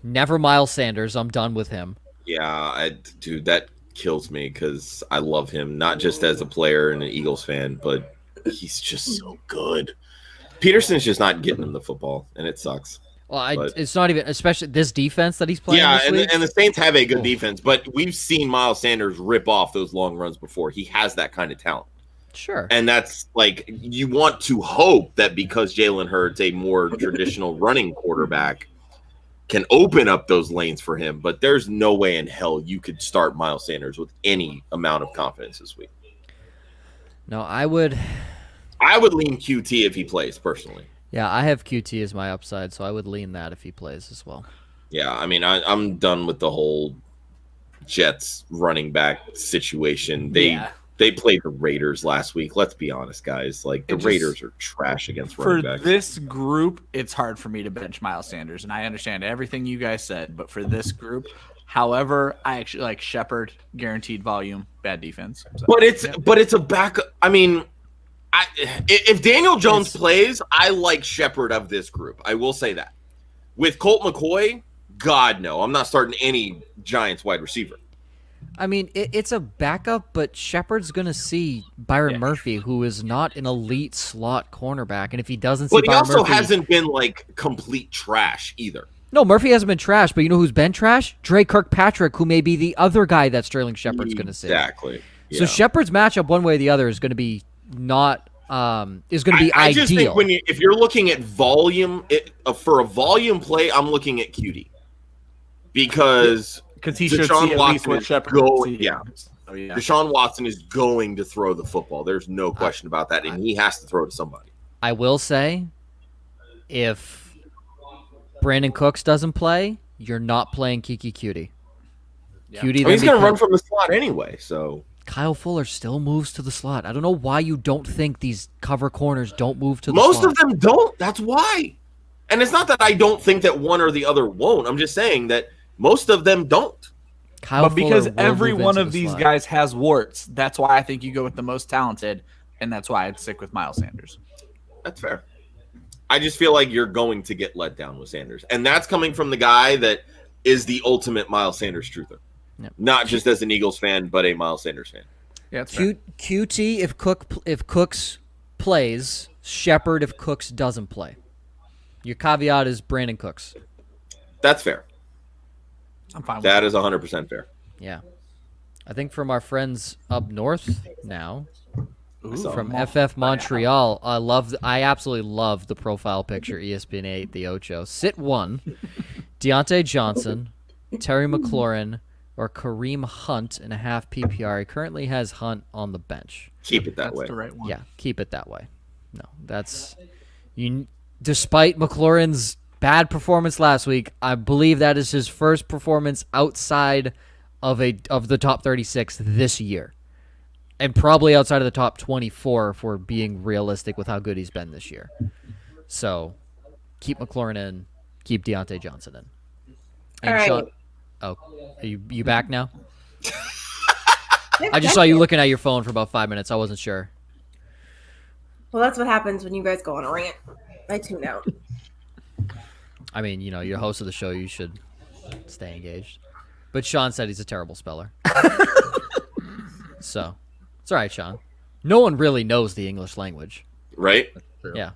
Never Miles Sanders. I'm done with him. Yeah, dude, that kills me because I love him, not just as a player and an Eagles fan, but he's just so good. Peterson's just not getting him the football, and it sucks. Well, it's not even, especially this defense that he's playing. Yeah, this and the Saints have a good defense, but we've seen Miles Sanders rip off those long runs before. He has that kind of talent. Sure. And that's like, you want to hope that because Jalen Hurts, a more traditional running quarterback, can open up those lanes for him. But there's no way in hell you could start Miles Sanders with any amount of confidence this week. No, I would lean QT if he plays, personally. Yeah, I have QT as my upside, so I would lean that if he plays as well. Yeah, I mean, I'm done with the whole Jets running back situation. They played the Raiders last week. Let's be honest, guys. Like, the Raiders are trash against running backs. For this group, it's hard for me to bench Miles Sanders, and I understand everything you guys said, but for this group, however, I actually like Shepard, guaranteed volume, bad defense. So, but it's a backup. I mean, if Daniel Jones plays, I like Shepard of this group. I will say that. With Colt McCoy, God no, I'm not starting any Giants wide receiver. I mean, it's a backup, but Shepard's going to see Byron Murphy, who is not an elite slot cornerback. And if he doesn't see But he Byron also Murphy, hasn't been like complete trash either. No, Murphy hasn't been trash, but you know who's been trash? Dre Kirkpatrick, who may be the other guy that Sterling Shepard's going to see. Exactly. So Shepard's matchup, one way or the other, is going to be not is going to be I ideal. just think if you're looking at volume for a volume play, I'm looking at QD because he should see at least what Shepard going. Yeah. Oh, yeah. Deshaun Watson is going to throw the football. There's no question about that, and he has to throw to somebody. I will say, if Brandon Cooks doesn't play, you're not playing Kiki Cutie. Yeah. Cutie, he's going to run from the slot anyway, so. Kyle Fuller still moves to the slot. I don't know why you don't think these cover corners don't move to the slot. Most slot. of them don't. That's why. And it's not that I don't think that one or the other won't. I'm just saying that most of them don't. But because every one of these guys has warts, that's why I think you go with the most talented, and that's why I'd stick with Miles Sanders. That's fair. I just feel like you're going to get let down with Sanders. And that's coming from the guy that is the ultimate Miles Sanders truther. Yep. Not just as an Eagles fan, but a Miles Sanders fan. Yeah, QT if Cooks plays, Shepard if Cooks doesn't play. Your caveat is Brandon Cooks. That's fair. I'm fine with that. That is 100% fair. Yeah. I think from our friends up north now, from FF Montreal, I absolutely love the profile picture ESPN 8, the Ocho. Sit 1, Deontay Johnson, Terry McLaurin, or Kareem Hunt in a half PPR. He currently has Hunt on the bench. Keep it that way. That's the right one. Yeah, keep it that way. No, that's you. Despite McLaurin's bad performance last week, I believe that is his first performance outside of the top 36 this year, and probably outside of the top 24 if we're being realistic with how good he's been this year. So, keep McLaurin in, keep Deontay Johnson in. And all right. Sean, are you back now? I just saw you looking at your phone for about 5 minutes. I wasn't sure. Well, that's what happens when you guys go on a rant. I tune out. I mean, you're host of the show. You should stay engaged. But Sean said he's a terrible speller. So, it's all right, Sean. No one really knows the English language. Right? Yeah.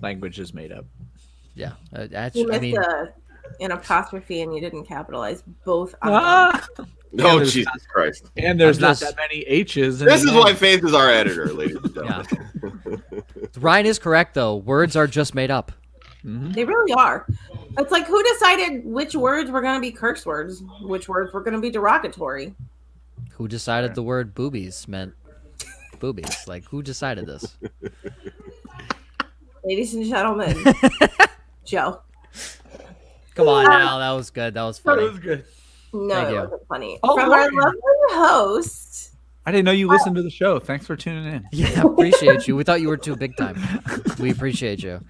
Language is made up. Yeah. You missed an apostrophe and you didn't capitalize both. No, Jesus Christ. And there's not that many H's. This is why Faith is our editor, ladies and gentlemen. Yeah. Ryan is correct, though. Words are just made up. Mm-hmm. They really are. It's like, who decided which words were going to be curse words, which words were going to be derogatory? Who decided the word boobies meant boobies? Like, who decided this? Ladies and gentlemen, Joe. Come on now. That was good. That was funny. That was good. No, it wasn't funny. Oh, From our lovely host. I didn't know you listened to the show. Thanks for tuning in. Yeah, appreciate you. We thought you were too big time. We appreciate you.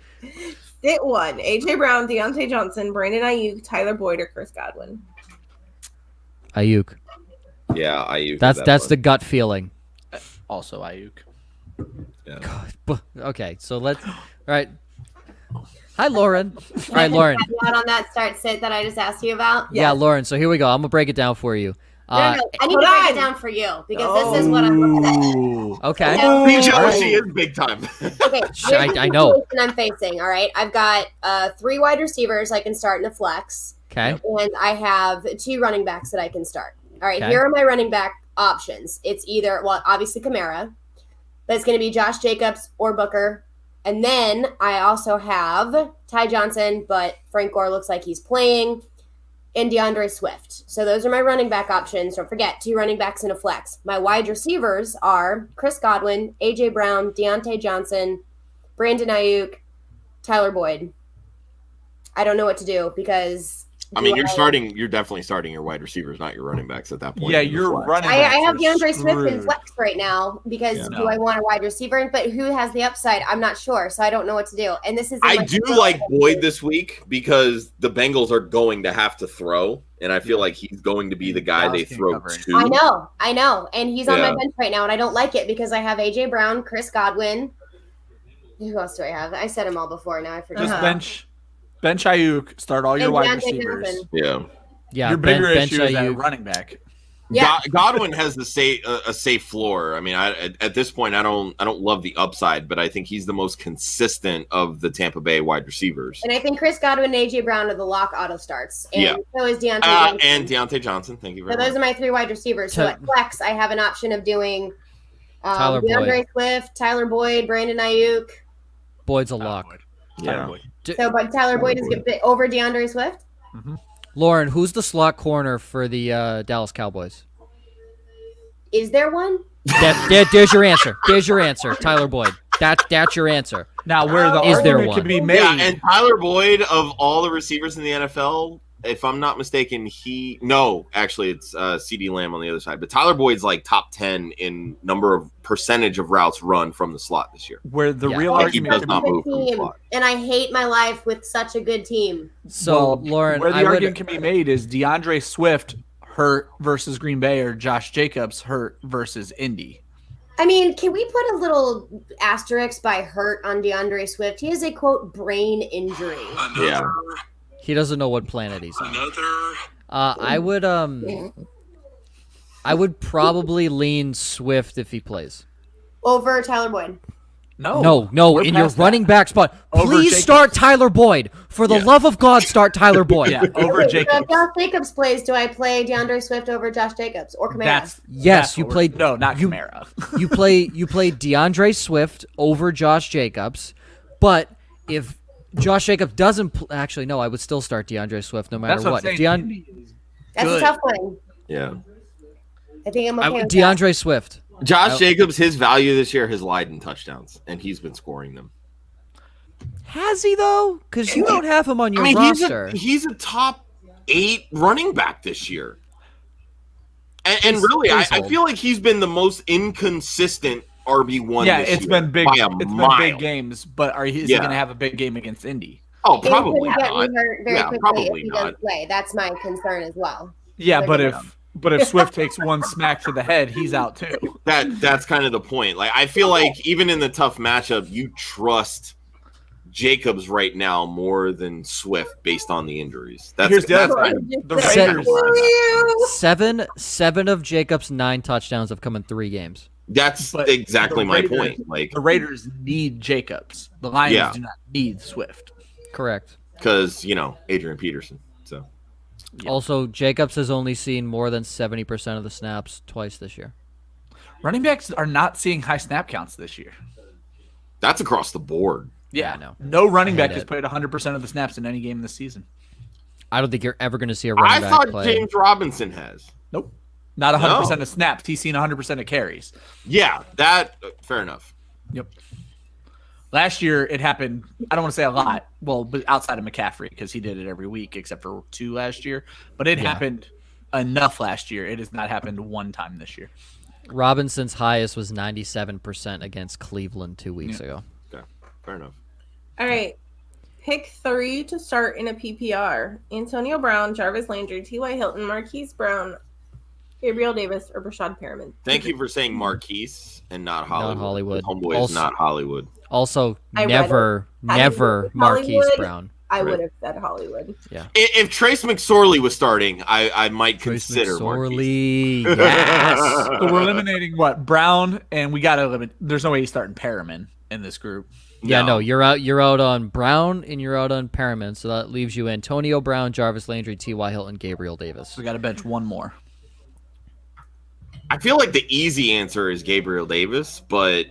Sit 1, AJ Brown, Deontay Johnson, Brandon Ayuk, Tyler Boyd, or Chris Godwin. Ayuk. Yeah, Ayuk. That's the gut feeling. Also Ayuk. Yeah. God. Okay, so let's. All right. Hi, Lauren. All right, Lauren. Not on that start sit that I just asked you about. Yeah, Lauren. So here we go. I'm gonna break it down for you. No, I need to break it down for you because this is what I'm looking at. Okay. She is big time. Okay, I know. I'm facing. All right, I've got 3 wide receivers I can start in a flex. Okay. And I have 2 running backs that I can start. All right, Okay. Here are my running back options. It's either, obviously Kamara, but it's going to be Josh Jacobs or Booker. And then I also have Ty Johnson, but Frank Gore looks like he's playing, and DeAndre Swift. So those are my running back options. Don't forget, 2 running backs in a flex. My wide receivers are Chris Godwin, A.J. Brown, Deontay Johnson, Brandon Ayuk, Tyler Boyd. I don't know what to do because... I mean, you're definitely starting your wide receivers, not your running backs at that point. Yeah, you're running I have DeAndre screwed. Swift in flex right now because do I want a wide receiver? But who has the upside? I'm not sure, so I don't know what to do. And this is I do like Boyd this week because the Bengals are going to have to throw, and I feel like he's going to be the guy they throw to. I know, and he's on my bench right now, and I don't like it because I have AJ Brown, Chris Godwin. Who else do I have? I said them all before. Now I forget. Just bench Ayuk, start all your wide receivers. Yeah. Your bigger issue is at running back. Yeah. Godwin has a safe floor. I mean, at this point, I don't love the upside, but I think he's the most consistent of the Tampa Bay wide receivers. And I think Chris Godwin and AJ Brown are the lock auto starts. And so is Deontay Johnson. And Deontay Johnson. Thank you very much. So those are my 3 wide receivers. So at flex, I have an option of doing DeAndre Swift, Tyler Boyd, Brandon Ayuk. Boyd's a lock. Yeah. But Tyler Boyd is over DeAndre Swift? Mm-hmm. Lauren, who's the slot corner for the Dallas Cowboys? Is there one? There's your answer. There's your answer. Tyler Boyd. That's your answer. Now, where the Is there argument one? could be made. Yeah, and Tyler Boyd, of all the receivers in the NFL, if I'm not mistaken, actually it's CeeDee Lamb on the other side. But Tyler Boyd's like top 10 in percentage of routes run from the slot this year. Where the real He argument does not move from the slot. And I hate my life with such a good team. So, Lauren, where the argument can be made is DeAndre Swift hurt versus Green Bay or Josh Jacobs hurt versus Indy. I mean, can we put a little asterisk by hurt on DeAndre Swift? He has a, quote, brain injury. Yeah. He doesn't know what planet he's on. I would probably lean Swift if he plays. Over Tyler Boyd. No, We're in your past that. running back spot. Over Please Jacobs. start Tyler Boyd. For the love of God, start Tyler Boyd. Yeah, over So Jacobs. if Josh Jacobs plays, do I play DeAndre Swift over Josh Jacobs or Kamara? Yes, you played. No, not Kamara. you play DeAndre Swift over Josh Jacobs, but if Josh Jacobs doesn't actually no, I would still start DeAndre Swift no matter That's what what. I'm If saying. DeAndre, Indy is That's good. a tough one. Yeah. I think I'm okay with that. DeAndre Swift. Josh Jacobs, his value this year has lied in touchdowns, and he's been scoring them. Has he though? Because you don't have him on your I mean, roster. he's a top 8 running back this year. And really, I feel like he's been the most inconsistent RB1 Yeah, this it's year been big. by a It's mile. been big games, but is he going to have a big game against Indy? Oh, He probably could get not. hurt very Yeah, quickly probably if he does not. play. That's my concern as well. Yeah, They're but if Swift takes one smack to the head, he's out too. That's kind of the point. Like, I feel like even in the tough matchup, you trust Jacobs right now more than Swift based on the injuries. Here's the other kind thing. of The Raiders. Seven of Jacobs' 9 touchdowns have come in 3 games. That's But exactly the my Raiders- point. Like, The Raiders need Jacobs. The Lions do not need Swift. Correct. because Adrian Peterson. So Yeah. Also, Jacobs has only seen more than 70% of the snaps twice this year. Running backs are not seeing high snap counts this year. that's across the board. Yeah, I know. no running I back hate has it. played 100% of the snaps in any game this season. I don't think you're ever going to see a running I back thought play. James Robinson has. Nope. Not 100% No. of snaps. He's seen 100% of carries. Yeah, that fair enough. Yep. Last year, it happened, I don't want to say a lot, well, but outside of McCaffrey, because he did it every week except for 2 last year. But it happened enough last year. It has not happened one time this year. Robinson's highest was 97% against Cleveland 2 weeks ago. Okay, fair enough. All right. Pick 3 to start in a PPR. Antonio Brown, Jarvis Landry, T.Y. Hilton, Marquise Brown, Gabriel Davis, or Brashad Perriman. Thank you for saying Marquise and not Hollywood. Not Hollywood. Homeboy is Also- not Hollywood. Also, I read never Had it been Marquise Hollywood, Brown. I Right. would have said Hollywood. If Trace McSorley was starting, I might consider Marquise. Sorely, yes. So we're eliminating what? Brown, and we got to eliminate. There's no way he's starting Perriman in this group. Yeah, no, you're out on Brown and you're out on Perriman, so that leaves you Antonio Brown, Jarvis Landry, T.Y. Hilton, Gabriel Davis. So we got to bench one more. I feel like the easy answer is Gabriel Davis, but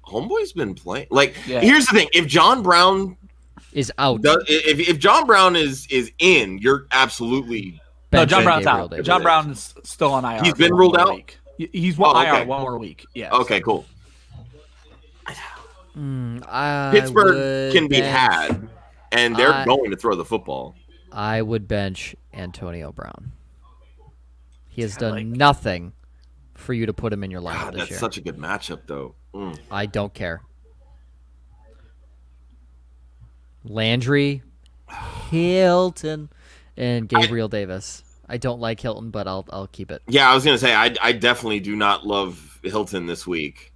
Homeboy's been playing. Like, Yeah. here's the thing: if John Brown Is out. if John Brown is in, you're absolutely. No, Bench John and Brown's Gabriel out. Davis. John Brown's still on IR. He's for been one ruled more out? week. He's Oh, IR okay. one more week. Yeah. Okay, cool. I Pittsburgh would can be bench- had, and they're I- going to throw the football. I would bench Antonio Brown. He has done like- nothing for you to put him in your lineup God, this that's year. such a good matchup, though. I don't care. Landry, Hilton, and Gabriel Davis. I don't like Hilton, but I'll keep it. Yeah, I was gonna say I definitely do not love Hilton this week.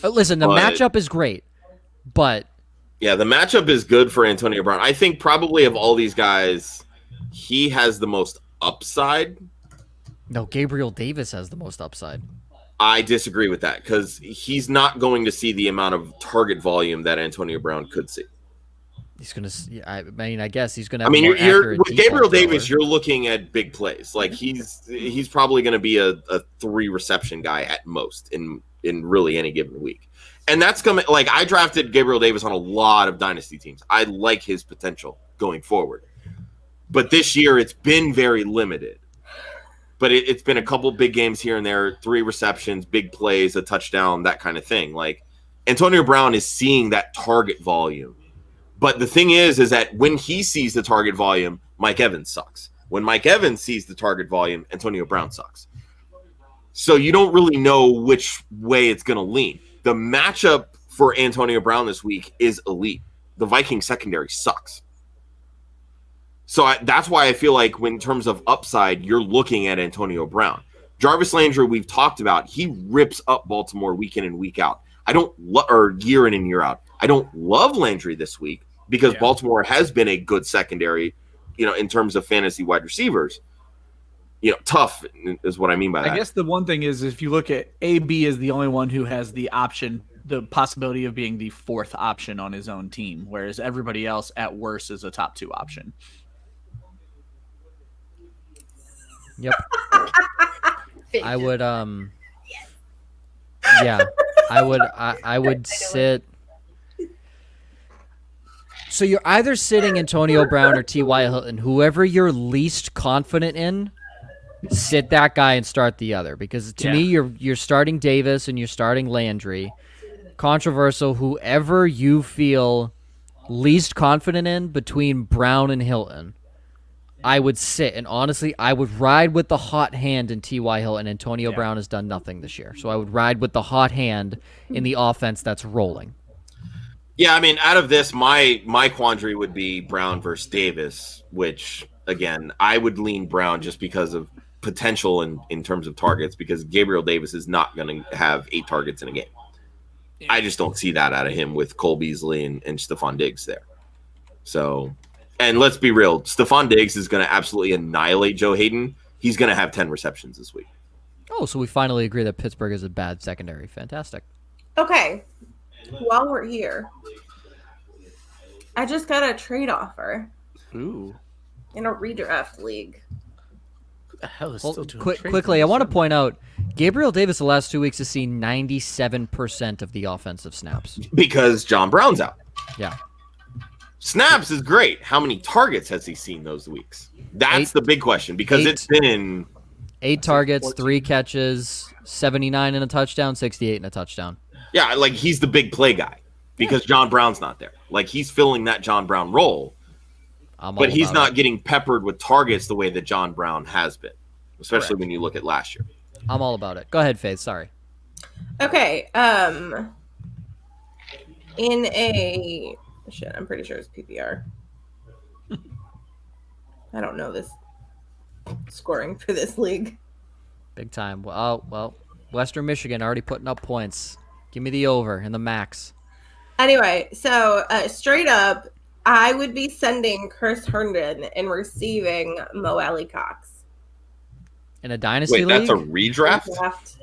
Listen, the But- matchup is great, but Yeah, the matchup is good for Antonio Brown. I think probably of all these guys, he has the most upside. No, Gabriel Davis has the most upside. I disagree with that because he's not going to see the amount of target volume that Antonio Brown could see. He's gonna. I mean, I guess he's gonna. I Have mean, a more you're accurate with Gabriel default Davis. thrower. You're looking at big plays. Like he's probably going to be a 3 reception guy at most in really any given week, and that's coming. Like I drafted Gabriel Davis on a lot of dynasty teams. I like his potential going forward, but this year it's been very limited. But it's been a couple big games here and there, 3 receptions, big plays, a touchdown, that kind of thing. Like Antonio Brown is seeing that target volume. But the thing is that when he sees the target volume, Mike Evans sucks. When Mike Evans sees the target volume, Antonio Brown sucks. So you don't really know which way it's going to lean. The matchup for Antonio Brown this week is elite. The Vikings secondary sucks. So that's why I feel like in terms of upside, you're looking at Antonio Brown. Jarvis Landry, we've talked about, he rips up Baltimore week in and week out. Or year in and year out. I don't love Landry this week because Baltimore has been a good secondary, in terms of fantasy wide receivers. Tough is what I mean by that. I guess the one thing is if you look at AB is the only one who has the option, the possibility of being the 4th option on his own team, whereas everybody else at worst is a top 2 option. Yep. I would yeah. I would sit. So you're either sitting Antonio Brown or T.Y. Hilton, whoever you're least confident in, sit that guy and start the other. Because to me, you're starting Davis and you're starting Landry. Controversial, whoever you feel least confident in between Brown and Hilton, I would sit, and honestly, I would ride with the hot hand in T.Y. Hilton. Antonio Brown has done nothing this year. So I would ride with the hot hand in the offense that's rolling. Yeah, I mean, out of this, my quandary would be Brown versus Davis, which, again, I would lean Brown just because of potential in terms of targets, because Gabriel Davis is not going to have 8 targets in a game. I just don't see that out of him with Cole Beasley and Stephon Diggs there. So... And let's be real, Stephon Diggs is going to absolutely annihilate Joe Hayden. He's going to have 10 receptions this week. Oh, so we finally agree that Pittsburgh is a bad secondary. Fantastic. Okay. While we're here, I just got a trade offer. Ooh. In a redraft league. Who the hell is still doing trades quickly, I want to point out, Gabriel Davis the last 2 weeks has seen 97% of the offensive snaps. Because John Brown's out. Yeah. Snaps is great. How many targets has he seen those weeks? That's the big question, because it's been 8 targets, 14. 3 catches, 79 in a touchdown, 68 in a touchdown. Yeah, like he's the big play guy because John Brown's not there. Like he's filling that John Brown role, but he's not getting peppered with targets the way that John Brown has been, especially when you look at last year. I'm all about it. Go ahead, Faith. Sorry. Okay. In a... Shit, I'm pretty sure it's PPR. I don't know this scoring for this league. Big time. Well, Western Michigan already putting up points. Give me the over and the max. Anyway, so straight up, I would be sending Chris Herndon and receiving Mo Alley Cox. In a dynasty league? Wait, that's a redraft?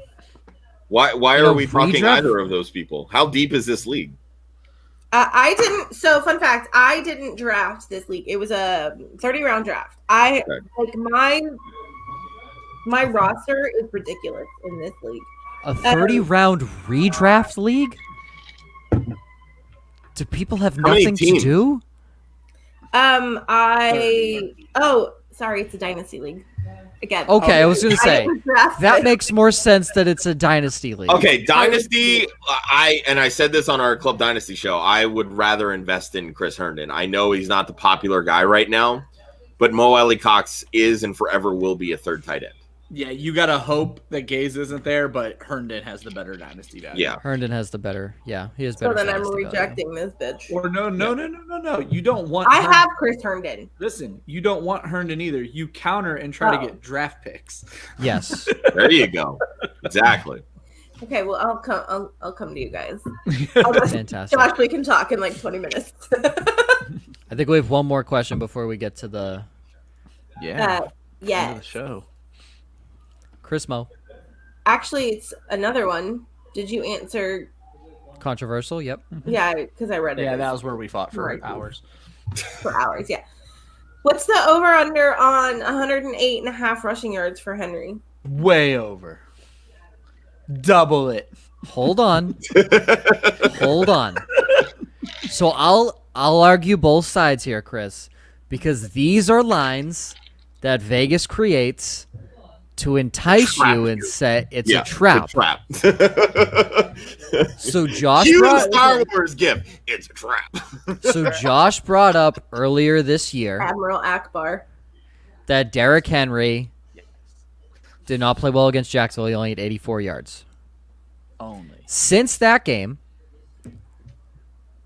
Why are we talking either of those people? How deep is this league? I didn't. So, fun fact: I didn't draft this league. It was a 30-round draft. Like my roster is ridiculous in this league. A 30-round redraft league? Do people have nothing to do? Sorry, it's a dynasty league. Again. Okay, I was going to say that makes more sense that it's a dynasty league. Okay, dynasty. I said this on our Club Dynasty show. I would rather invest in Chris Herndon. I know he's not the popular guy right now, but Mo Alley Cox is and forever will be a 3rd tight end. Yeah, you gotta hope that Gaze isn't there, but Herndon has the better dynasty value. Yeah, Herndon has the better. Yeah, he has better. So then I'm rejecting this bitch. Or no. You don't want. I have Chris Herndon. Listen, you don't want Herndon either. You counter and try to get draft picks. Yes. There you go. Exactly. Okay, well I'll come to you guys. Fantastic. Josh, we can talk in like 20 minutes. I think we have one more question before we get to the yes. The show. Chris Mo. Actually, it's another one. Did you answer? Controversial, yep. Yeah, because I read it. Yeah, that was where we fought for hours. For hours, yeah. What's the over-under on 108.5 rushing yards for Henry? Way over. Double it. Hold on. Hold on. So I'll argue both sides here, Chris, because these are lines that Vegas creates to entice you and say it's a trap. It's a trap. So Josh Cue brought the Star Wars gift. It's a trap. So Josh brought up earlier this year Admiral Akbar that Derrick Henry did not play well against Jacksonville. He only had 84 yards. Only. Since that game,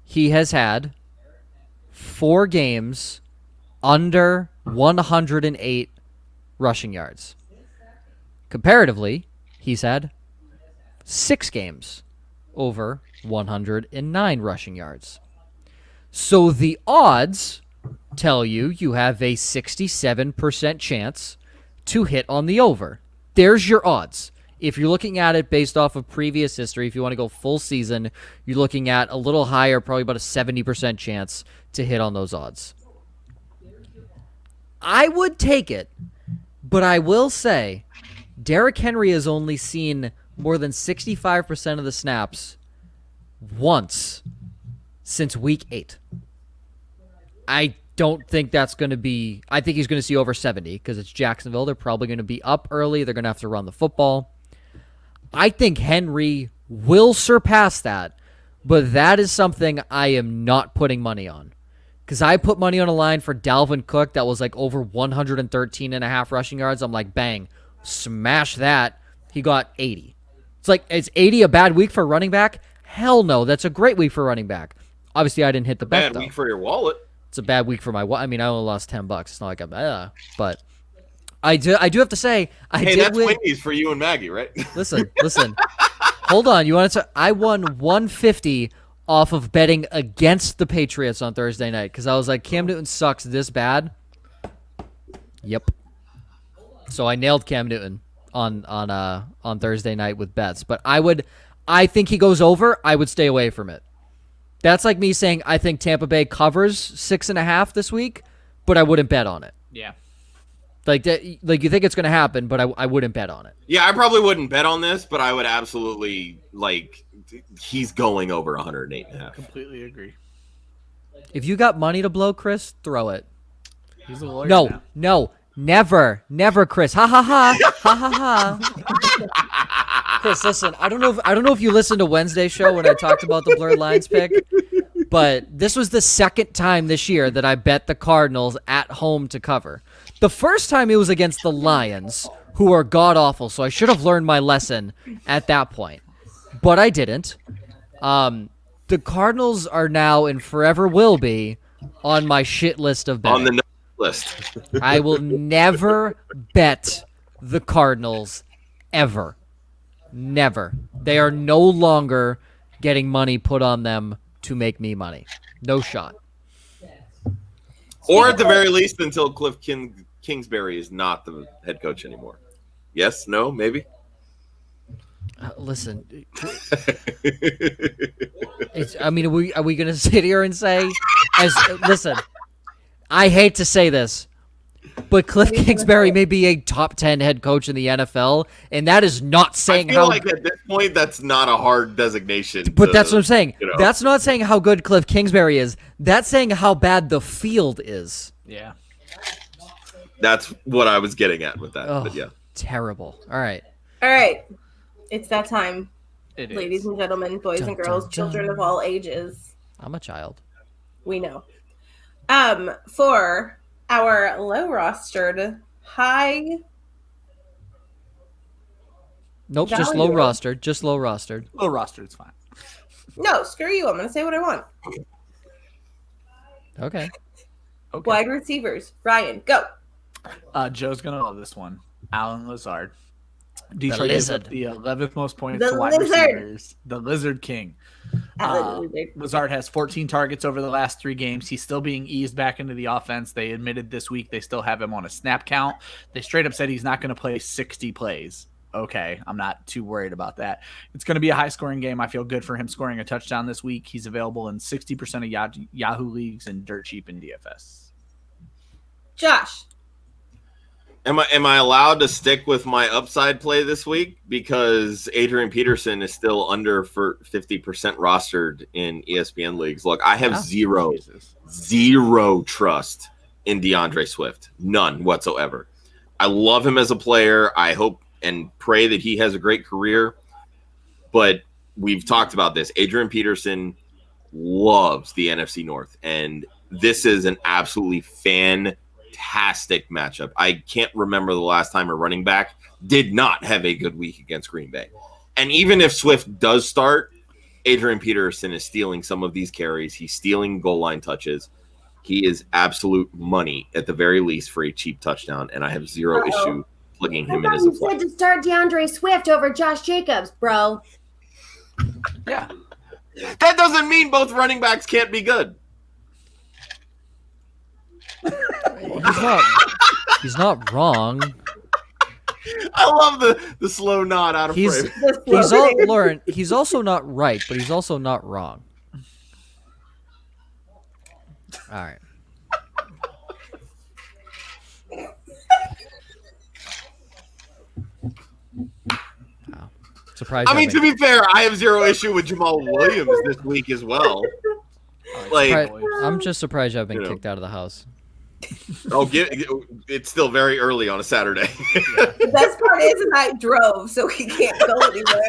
he has had 4 games under 108 rushing yards. Comparatively, he's had 6 games over 109 rushing yards. So the odds tell you have a 67% chance to hit on the over. There's your odds. If you're looking at it based off of previous history, if you want to go full season, you're looking at a little higher, probably about a 70% chance to hit on those odds. I would take it, but I will say Derrick Henry has only seen more than 65% of the snaps once since week 8. I don't think that's going to be... I think he's going to see over 70 because it's Jacksonville. They're probably going to be up early. They're going to have to run the football. I think Henry will surpass that, but that is something I am not putting money on. Because I put money on a line for Dalvin Cook that was like over 113.5 rushing yards. I'm like, bang, smash that. He got 80. It's like, is 80 a bad week for a running back? Hell no, that's a great week for a running back. Obviously, I didn't hit the bet, though. Bad week for your wallet. It's a bad week for my wallet. I mean, I only lost $10. It's not like I'm, but... I do have to say, that's Wendy's for you and Maggie, right? Listen. Hold on. You want to? I won $150 off of betting against the Patriots on Thursday night because I was like, Cam Newton sucks this bad. Yep. So I nailed Cam Newton on Thursday night with bets. But I think he goes over. I would stay away from it. That's like me saying I think Tampa Bay covers 6.5 this week, but I wouldn't bet on it. Yeah. Like that, like you think it's going to happen, but I wouldn't bet on it. Yeah, I probably wouldn't bet on this, but I would absolutely he's going over 108.5. Completely agree. If you got money to blow, Chris, throw it. He's a lawyer No, never, Chris. Ha ha ha, ha ha ha. Chris, listen. I don't know if you listened to Wednesday's show when I talked about the blurred lines pick, but this was the second time this year that I bet the Cardinals at home to cover. The first time it was against the Lions, who are god-awful, so I should have learned my lesson at that point. But I didn't. The Cardinals are now and forever will be on my shit list of betting. On the no list. I will never bet the Cardinals ever. Never. They are no longer getting money put on them to make me money. No shot. Or at the very least until Cliff Kingsbury is not the head coach anymore. Yes? No? Maybe? Listen. Are we going to sit here and say... Listen, I hate to say this, but Cliff Kingsbury may be a top 10 head coach in the NFL, and that is not saying I feel like at this point that's not a hard designation. But that's what I'm saying. That's not saying how good Cliff Kingsbury is. That's saying how bad the field is. Yeah. That's what I was getting at with that. Oh, but yeah. Terrible. All right. It's that time. Ladies and gentlemen, boys and girls, children of all ages. I'm a child. We know. For our low rostered, high. Nope, just low rostered. Just low rostered. Low rostered, it's fine. No, screw you. I'm going to say what I want. Okay. Wide receivers. Ryan, go. Joe's going to love this one. Alan Lazard. Detroit is up the 11th most points to wide receivers. The Lizard King. Lazard has 14 targets over the last 3 games. He's still being eased back into the offense. They admitted this week they still have him on a snap count. They straight up said he's not going to play 60 plays. okay. I'm not too worried about that. It's going to be a high-scoring game. I feel good for him scoring a touchdown this week. He's available in 60% of Yahoo leagues and dirt cheap in DFS. Josh. Am I allowed to stick with my upside play this week? Because Adrian Peterson is still under for 50% rostered in ESPN leagues. Look, I have zero trust in DeAndre Swift. None whatsoever. I love him as a player. I hope and pray that he has a great career. But we've talked about this. Adrian Peterson loves the NFC North. And this is an absolutely fantastic matchup. I can't remember the last time a running back did not have a good week against Green Bay. And even if Swift does start, Adrian Peterson is stealing some of these carries. He's stealing goal line touches. He is absolute money at the very least for a cheap touchdown, and I have zero issue plugging him in as a flex. You said to start DeAndre Swift over Josh Jacobs, bro. Yeah. That doesn't mean both running backs can't be good. He's not wrong. I love the slow nod out of frame. Lauren, he's also not right, but he's also not wrong. All right. Wow. Surprised. I mean, to be fair, I have zero issue with Jamal Williams this week as well. I'm just surprised I've been kicked out of the house. It's still very early on a Saturday. The best part is I drove, so he can't go anywhere.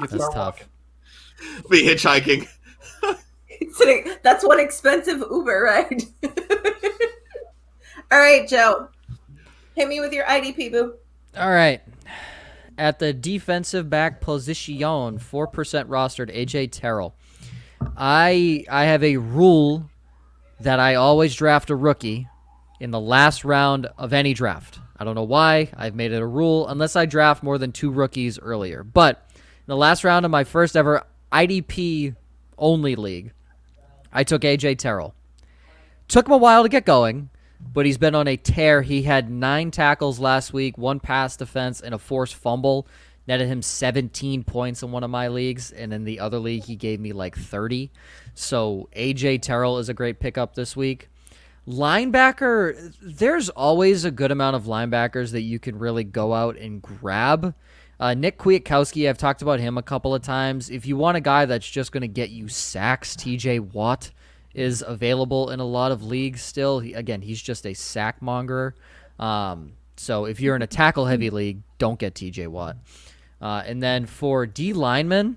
That's tough. Be hitchhiking. That's one expensive Uber ride. All right, Joe. Hit me with your IDP, boo. All right. At the defensive back position, 4% rostered, AJ Terrell. I have a rule that I always draft a rookie in the last round of any draft. I don't know why. I've made it a rule unless I draft more than 2 rookies earlier. But in the last round of my first ever IDP only league, I took AJ Terrell. Took him a while to get going, but he's been on a tear. He had 9 tackles last week, 1 pass defense, and a forced fumble. Netted him 17 points in one of my leagues, and in the other league, he gave me like 30. So AJ Terrell is a great pickup this week. Linebacker, there's always a good amount of linebackers that you can really go out and grab. Nick Kwiatkowski, I've talked about him a couple of times. If you want a guy that's just going to get you sacks, TJ Watt is available in a lot of leagues still. He's just a sack monger. So if you're in a tackle-heavy league, don't get TJ Watt. And then for D linemen,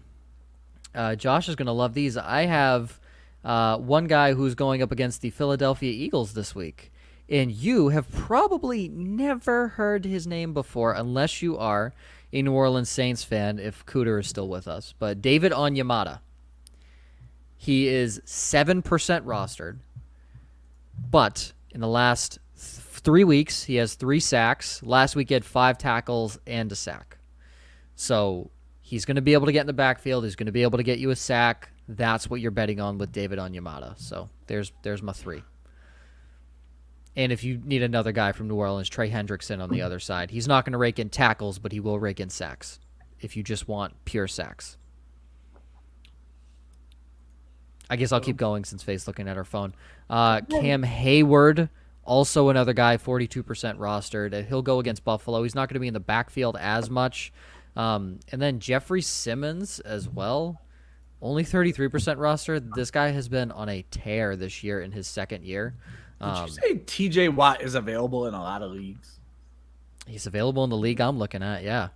Josh is going to love these. I have one guy who's going up against the Philadelphia Eagles this week. And you have probably never heard his name before unless you are a New Orleans Saints fan, if Cooter is still with us. But David Onyemata. He is 7% rostered. But in the last 3 weeks, he has 3 sacks. Last week he had 5 tackles and a sack. So he's going to be able to get in the backfield. He's going to be able to get you a sack. That's what you're betting on with David Onyemata. So there's my 3. And if you need another guy from New Orleans, Trey Hendrickson on the other side. He's not going to rake in tackles, but he will rake in sacks if you just want pure sacks. I guess I'll keep going since Faye's looking at her phone. Cam Hayward, also another guy, 42% rostered. He'll go against Buffalo. He's not going to be in the backfield as much. And then Jeffrey Simmons as well. Only 33% rostered. This guy has been on a tear this year in his second year. Did you say TJ Watt is available in a lot of leagues? He's available in the league I'm looking at, yeah.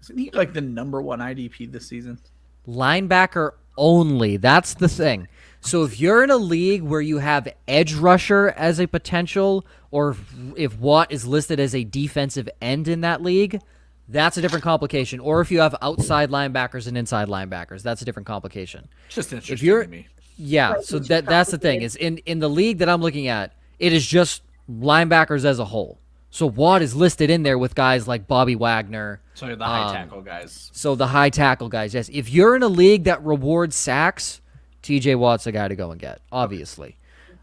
Isn't he like the number 1 IDP this season? Linebacker only. That's the thing. So if you're in a league where you have edge rusher as a potential, or if Watt is listed as a defensive end in that league, that's a different complication. Or if you have outside linebackers and inside linebackers, that's a different complication. Just interesting to me. Yeah, so that's the thing. Is in the league that I'm looking at, it is just linebackers as a whole. So Watt is listed in there with guys like Bobby Wagner. So the high tackle guys. So the high tackle guys, yes. If you're in a league that rewards sacks, TJ Watt's the guy to go and get, obviously.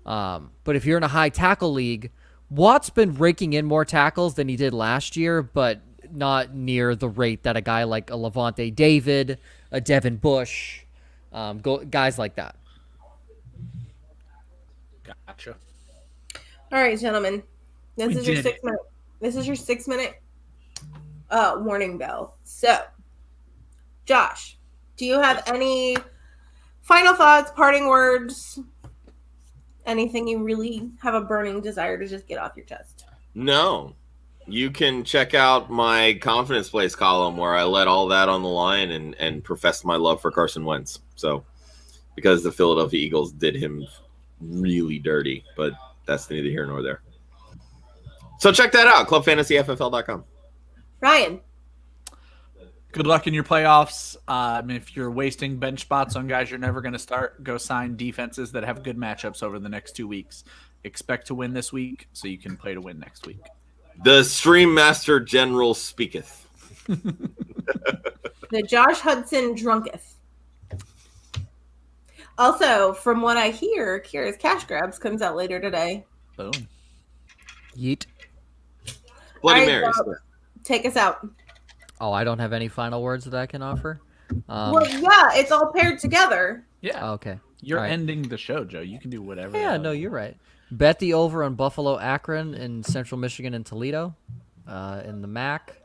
But if you're in a high tackle league, Watt's been raking in more tackles than he did last year, but not near the rate that a guy like a Levante David, a Devin Bush, guys like that. Gotcha. All right, gentlemen. This We is your did 6 minute. This is your 6 minute warning bell. So, Josh, do you have any final thoughts, parting words, anything you really have a burning desire to just get off your chest? No. You can check out my confidence place column where I let all that on the line and profess my love for Carson Wentz. So, because the Philadelphia Eagles did him really dirty, but that's neither here nor there. So check that out, clubfantasyffl.com. Ryan. Good luck in your playoffs. If you're wasting bench spots on guys you're never going to start, go sign defenses that have good matchups over the next 2 weeks. Expect to win this week so you can play to win next week. The Stream Master General speaketh. The Josh Hudson drunketh. Also, from what I hear, Kira's Cash Grabs comes out later today. Boom. Yeet. Bloody All right, Marys. so take us out. Oh, I don't have any final words that I can offer? Well, yeah, it's all paired together. Yeah. Okay. You're All right. ending the show, Joe. You can do whatever. Yeah, no, you're right. Bet the over on Buffalo, Akron, in Central Michigan and Toledo in the MAC.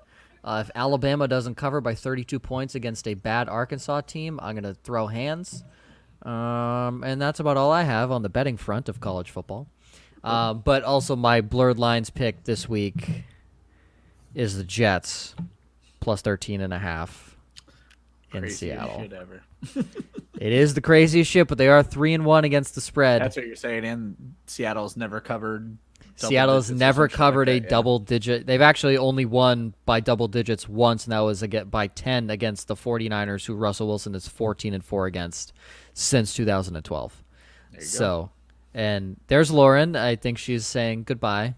If Alabama doesn't cover by 32 points against a bad Arkansas team, I'm going to throw hands. And that's about all I have on the betting front of college football. But also my blurred lines pick this week is the Jets plus 13.5 in Craziest Seattle. shit ever. It is the craziest shit, but they are 3-1 against the spread. That's what you're saying. And Seattle's never covered. Seattle's never covered a double digit. They've actually only won by double digits once, and that was by 10 against the 49ers, who Russell Wilson is 14-4 against since 2012. There you So, and there's Lauren. I think she's saying goodbye.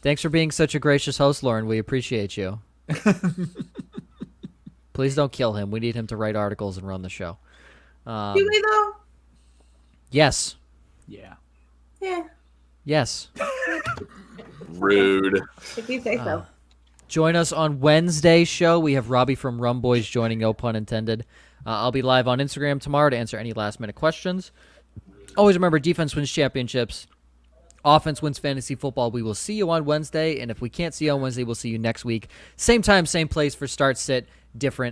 Thanks for being such a gracious host, Lauren. We appreciate you. Please don't kill him. We need him to write articles and run the show. Do we, though? Yes. Yeah. Yeah, Yes. Rude. if you say so. Join us on Wednesday's show. We have Robbie from Rum Boys joining, no pun intended. I'll be live on Instagram tomorrow to answer any last-minute questions. Always remember, defense wins championships. Offense wins fantasy football. We will see you on Wednesday, and if we can't see you on Wednesday, we'll see you next week. Same time, same place for Start Sit, different